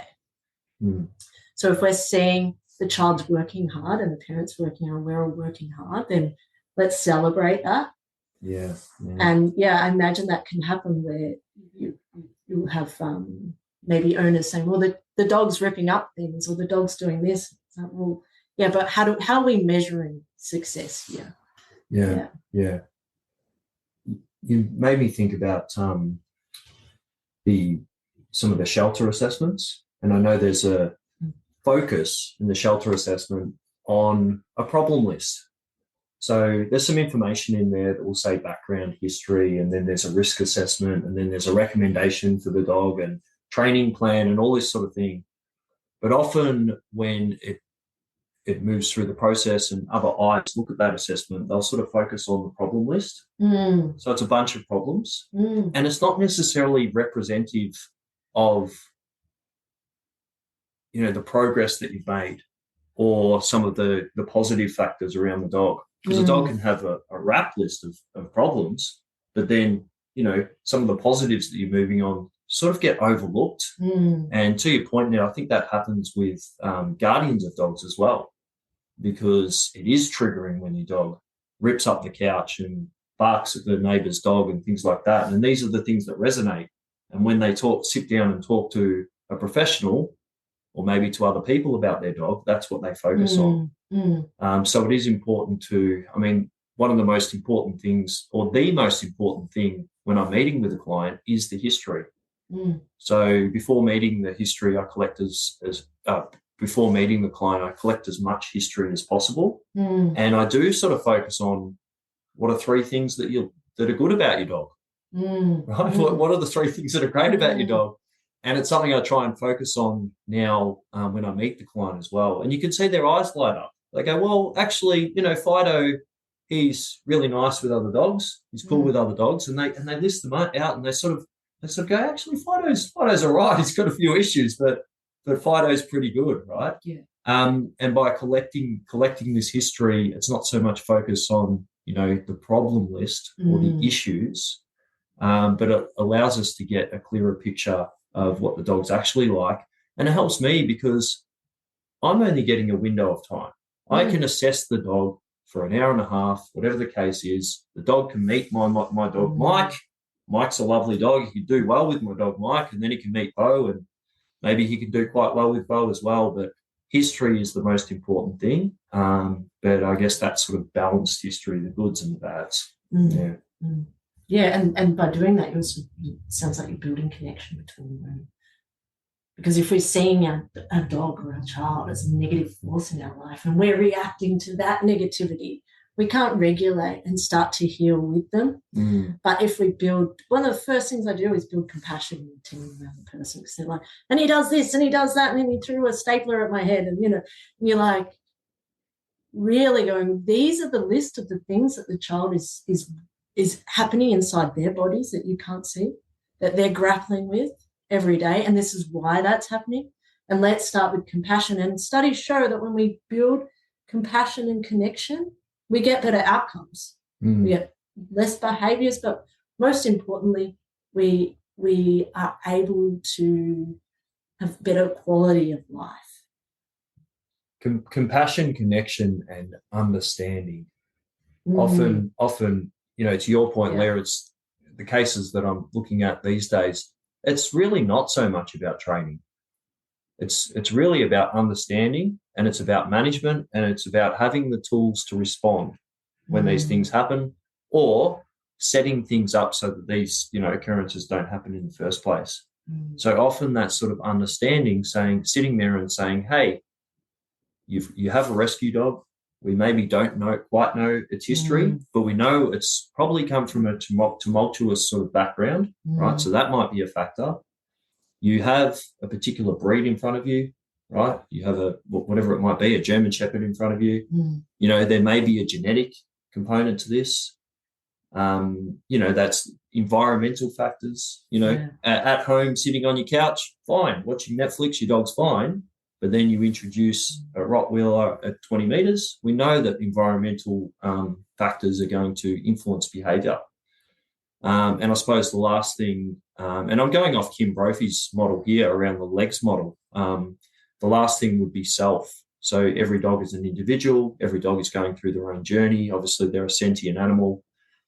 So if we're seeing the child's working hard and the parents working hard, we're all working hard, then let's celebrate that. Yeah. And I imagine that can happen where you have maybe owners saying, well, the dog's ripping up things, or the dog's doing this. It's like, well, but how are we measuring success here? Yeah. You made me think about some of the shelter assessments, and I know there's a focus in the shelter assessment on a problem list. So there's some information in there that will say background history, and then there's a risk assessment, and then there's a recommendation for the dog and training plan and all this sort of thing. But often when it moves through the process and other eyes look at that assessment, they'll sort of focus on the problem list. So it's a bunch of problems, and it's not necessarily representative of the progress that you've made or some of the positive factors around the dog. Because a dog can have a rap list of problems, but then, some of the positives that you're moving on sort of get overlooked. And to your point now, I think that happens with guardians of dogs as well, because it is triggering when your dog rips up the couch and barks at the neighbour's dog and things like that. And these are the things that resonate. And when they sit down and talk to a professional, or maybe to other people about their dog, that's what they focus on. So it is important one of the most important things, or the most important thing when I'm meeting with a client, is the history. So before meeting the history, I collect before meeting the client, I collect as much history as possible. And I do sort of focus on what are three things that are good about your dog. Right? What are the three things that are great about your dog? And it's something I try and focus on now when I meet the client as well. And you can see their eyes light up. They go, well, actually, Fido, he's really nice with other dogs. He's cool with other dogs. And they list them out, and they sort of go, actually, Fido's all right. He's got a few issues, but Fido's pretty good, right? Yeah. And by collecting this history, it's not so much focus on, the problem list or the issues, but it allows us to get a clearer picture of what the dog's actually like. And it helps me because I'm only getting a window of time. I can assess the dog for an hour and a half, whatever the case is. The dog can meet my dog, Mike. Mike's a lovely dog. He can do well with my dog, Mike, and then he can meet Bo, and maybe he can do quite well with Bo as well. But history is the most important thing. But I guess that sort of balanced history, the goods and the bads. Yeah, and by doing that, it sounds like you're building connection between them. Because if we're seeing a dog or a child as a negative force in our life and we're reacting to that negativity, we can't regulate and start to heal with them. But if we build, one of the first things I do is build compassion in the team around the person, because they're like, and he does this and he does that, and then he threw a stapler at my head, and and you're like really going, these are the list of the things that the child is happening inside their bodies that you can't see, that they're grappling with every day, and this is why that's happening. And let's start with compassion. And studies show that when we build compassion and connection, we get better outcomes. Mm. We get less behaviors, but most importantly, we are able to have better quality of life. Compassion, connection, and understanding. Mm. Often, to your point, Yeah. Leah, it's the cases that I'm looking at these days. It's really not so much about training. It's really about understanding, and it's about management, and it's about having the tools to respond when these things happen, or setting things up so that these, occurrences don't happen in the first place. So often that's sort of understanding, sitting there and saying, hey, you have a rescue dog. We maybe don't quite know its history, but we know it's probably come from a tumultuous sort of background, right? So that might be a factor. You have a particular breed in front of you, right? You have whatever it might be, a German Shepherd in front of you. There may be a genetic component to this. That's environmental factors. At home, sitting on your couch, fine. Watching Netflix, your dog's fine. But then you introduce a Rottweiler at 20 meters. We know that environmental factors are going to influence behavior. And I suppose the last thing, and I'm going off Kim Brophy's model here around the legs model. The last thing would be self. So every dog is an individual. Every dog is going through their own journey. Obviously, they're a sentient animal.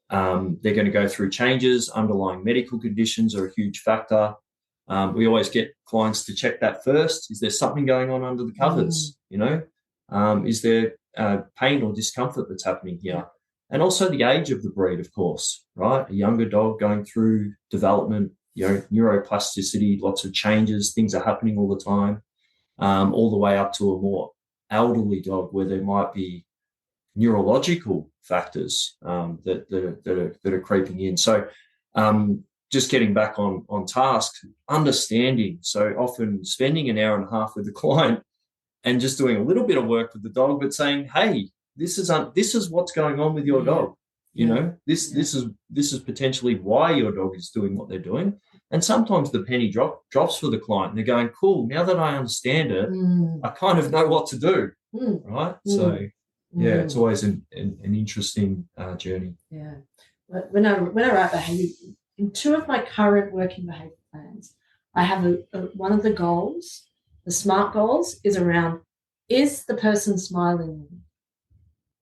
They're going to go through changes. Underlying medical conditions are a huge factor. We always get clients to check that first. Is there something going on under the covers? Is there pain or discomfort that's happening here? And also the age of the breed, of course, right? A younger dog going through development, neuroplasticity, lots of changes, things are happening all the time, all the way up to a more elderly dog where there might be neurological factors that are creeping in. So just getting back on task, understanding. So often spending an hour and a half with the client and just doing a little bit of work with the dog, but saying, hey, this is what's going on with your dog. This is potentially why your dog is doing what they're doing. And sometimes the penny drops for the client and they're going, cool, now that I understand it, I kind of know what to do. Right. So it's always an interesting journey. Yeah. When I write behavior, in two of my current working behavior plans, I have one of the goals, the SMART goals, is around, is the person smiling?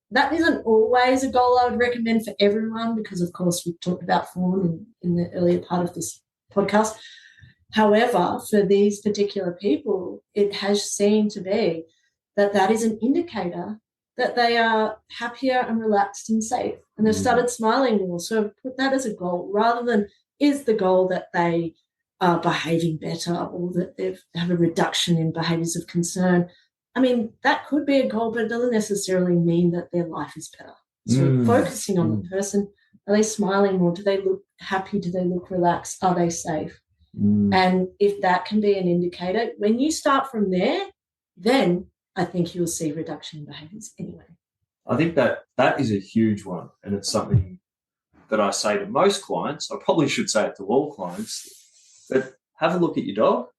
That isn't always a goal I would recommend for everyone because, of course, we've talked about form in the earlier part of this podcast. However, for these particular people, it has seemed to be that is an indicator that they are happier and relaxed and safe, and they've started smiling more. So put that as a goal rather than is the goal that they are behaving better or that they have a reduction in behaviours of concern. I mean, that could be a goal, but it doesn't necessarily mean that their life is better. So focusing on the person, are they smiling more? Do they look happy? Do they look relaxed? Are they safe? And if that can be an indicator, when you start from there, then I think you'll see reduction in behaviours anyway. I think that is a huge one, and it's something that I say to most clients. I probably should say it to all clients, but have a look at your dog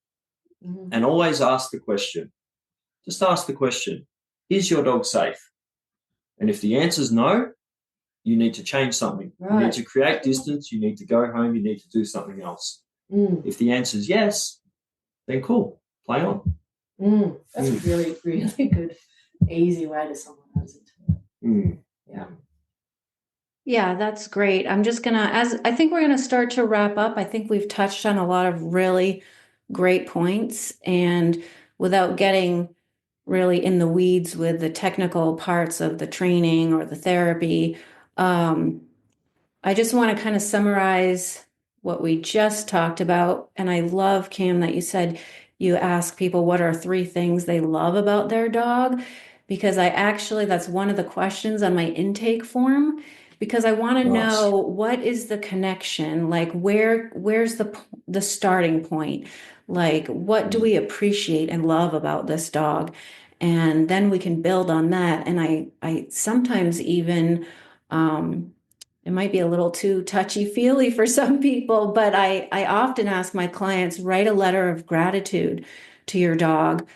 and always ask the question. Just ask the question, is your dog safe? And if the answer is no, you need to change something. Right. You need to create distance. You need to go home. You need to do something else. If the answer is yes, then cool, play on. That's a really, really good, easy way to summarize it. Yeah, that's great. I'm just I think we're gonna start to wrap up. I think we've touched on a lot of really great points, and without getting really in the weeds with the technical parts of the training or the therapy, I just want to kind of summarize what we just talked about. And I love, Cam, that you said you ask people what are 3 things they love about their dog, because that's one of the questions on my intake form, because I want to know what is the connection, like where's the starting point, like what do we appreciate and love about this dog, and then we can build on that. And I sometimes even it might be a little too touchy-feely for some people, but I often ask my clients, write a letter of gratitude to your dog,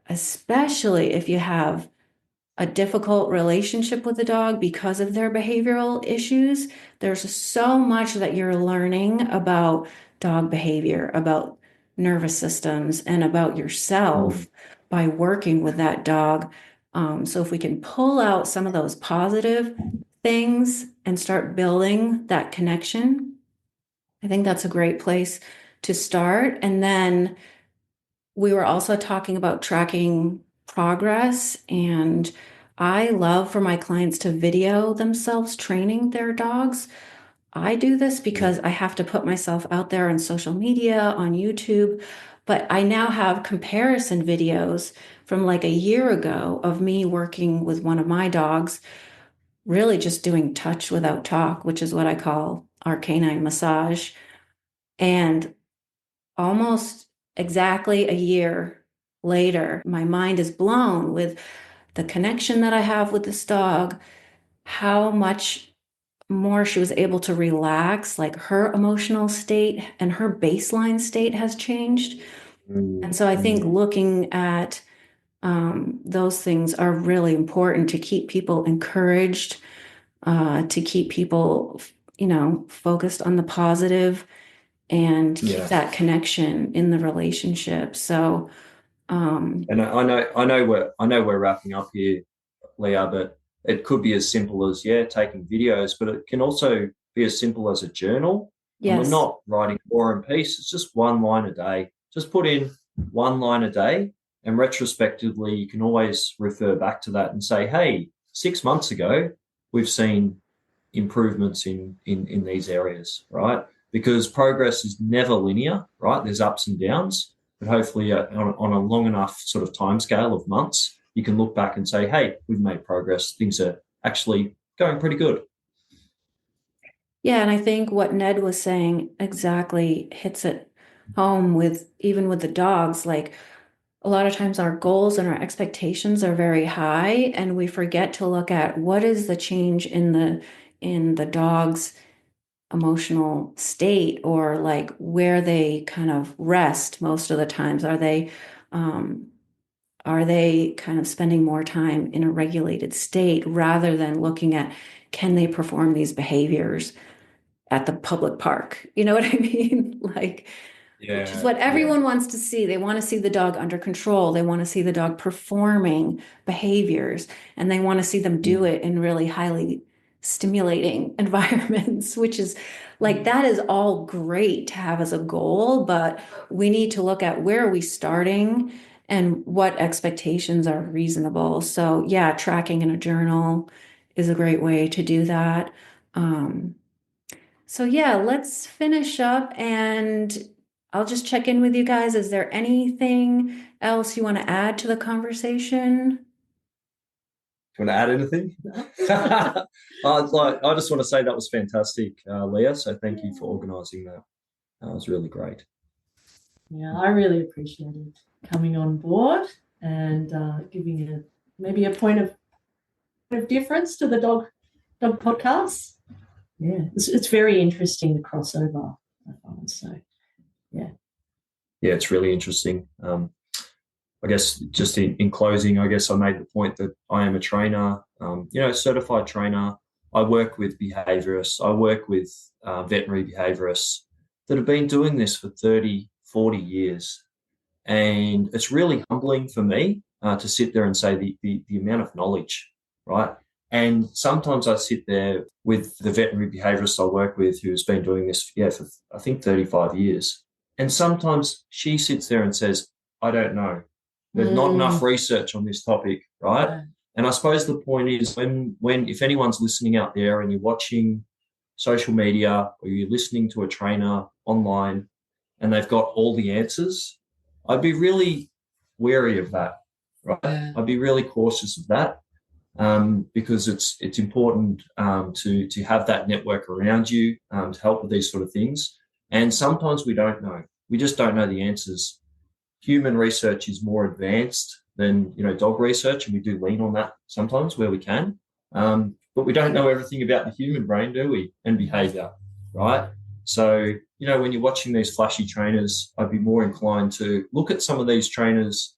especially if you have a difficult relationship with the dog because of their behavioral issues, there's so much that you're learning about dog behavior, about nervous systems, and about yourself by working with that dog. So if we can pull out some of those positive things and start building that connection, I think that's a great place to start. And then we were also talking about tracking progress, and I love for my clients to video themselves training their dogs. I do this because I have to put myself out there on social media, on YouTube, but I now have comparison videos from like a year ago of me working with one of my dogs, really just doing touch without talk, which is what I call our canine massage. And almost exactly a year later, my mind is blown with the connection that I have with this dog, how much more she was able to relax, like her emotional state and her baseline state has changed. And so I think looking at those things are really important to keep people encouraged, to keep people, focused on the positive and keep that connection in the relationship. So, And I know we're wrapping up here, Leah, but it could be as simple as taking videos, but it can also be as simple as a journal. yes. And we're not writing War and Peace. It's just one line a day. Just put in one line a day, and retrospectively, you can always refer back to that and say, hey, 6 months ago, we've seen improvements in these areas, right? Because progress is never linear, right? There's ups and downs, but hopefully on a long enough sort of time scale of months, you can look back and say, hey, we've made progress. Things are actually going pretty good. Yeah, and I think what Ned was saying exactly hits it home with even with the dogs. Like a lot of times our goals and our expectations are very high, and we forget to look at what is the change in the dog's emotional state, or like where they kind of rest most of the times. Are they kind of spending more time in a regulated state rather than looking at can they perform these behaviors at the public park? You know what I mean? Like, which is what everyone wants to see. They want to see the dog under control. They want to see the dog performing behaviors, and they want to see them do it in really highly stimulating environments, which is like, that is all great to have as a goal, but we need to look at where are we starting and what expectations are reasonable. So yeah, tracking in a journal is a great way to do that. So yeah, let's finish up and I'll just check in with you guys. Is there anything else you want to add to the conversation? Do you want to add anything? I just want to say that was fantastic, Leah. So thank you for organising that. That was really great. Yeah, I really appreciated coming on board and giving maybe a point of difference to the dog podcast. Yeah, it's very interesting, the crossover, I find. So, yeah, it's really interesting. I guess just in closing, I guess I made the point that I am a trainer, certified trainer. I work with behaviourists. I work with veterinary behaviourists that have been doing this for 30, 40 years. And it's really humbling for me to sit there and say the amount of knowledge, right? And sometimes I sit there with the veterinary behaviourist I work with who's been doing this, for I think 35 years. And sometimes she sits there and says, I don't know. There's not enough research on this topic, right? Yeah. And I suppose the point is when if anyone's listening out there and you're watching social media or you're listening to a trainer online and they've got all the answers, I'd be really wary of that, right? Yeah. I'd be really cautious of that because it's important to have that network around you to help with these sort of things. And sometimes we don't know. We just don't know the answers. Human research is more advanced than dog research, and we do lean on that sometimes where we can. But we don't know everything about the human brain, do we? And behaviour, right? So, when you're watching these flashy trainers, I'd be more inclined to look at some of these trainers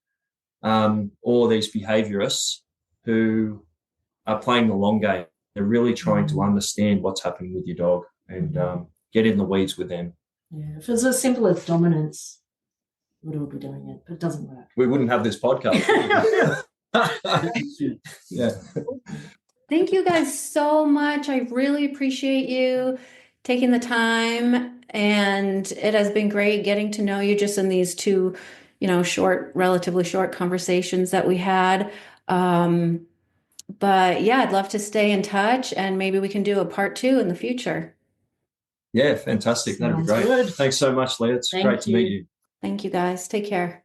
or these behaviourists who are playing the long game. They're really trying to understand what's happening with your dog and get in the weeds with them. Yeah, if it's as simple as dominance, we'd all be doing it, but it doesn't work. We wouldn't have this podcast. Yeah. Thank you guys so much. I really appreciate you taking the time, and it has been great getting to know you just in these two, relatively short conversations that we had. But yeah, I'd love to stay in touch, and maybe we can do a part 2 in the future. Yeah, fantastic. That'd be Sounds great. good. Thanks so much, Leah. It's Thank great to meet you. Thank you guys. Take care.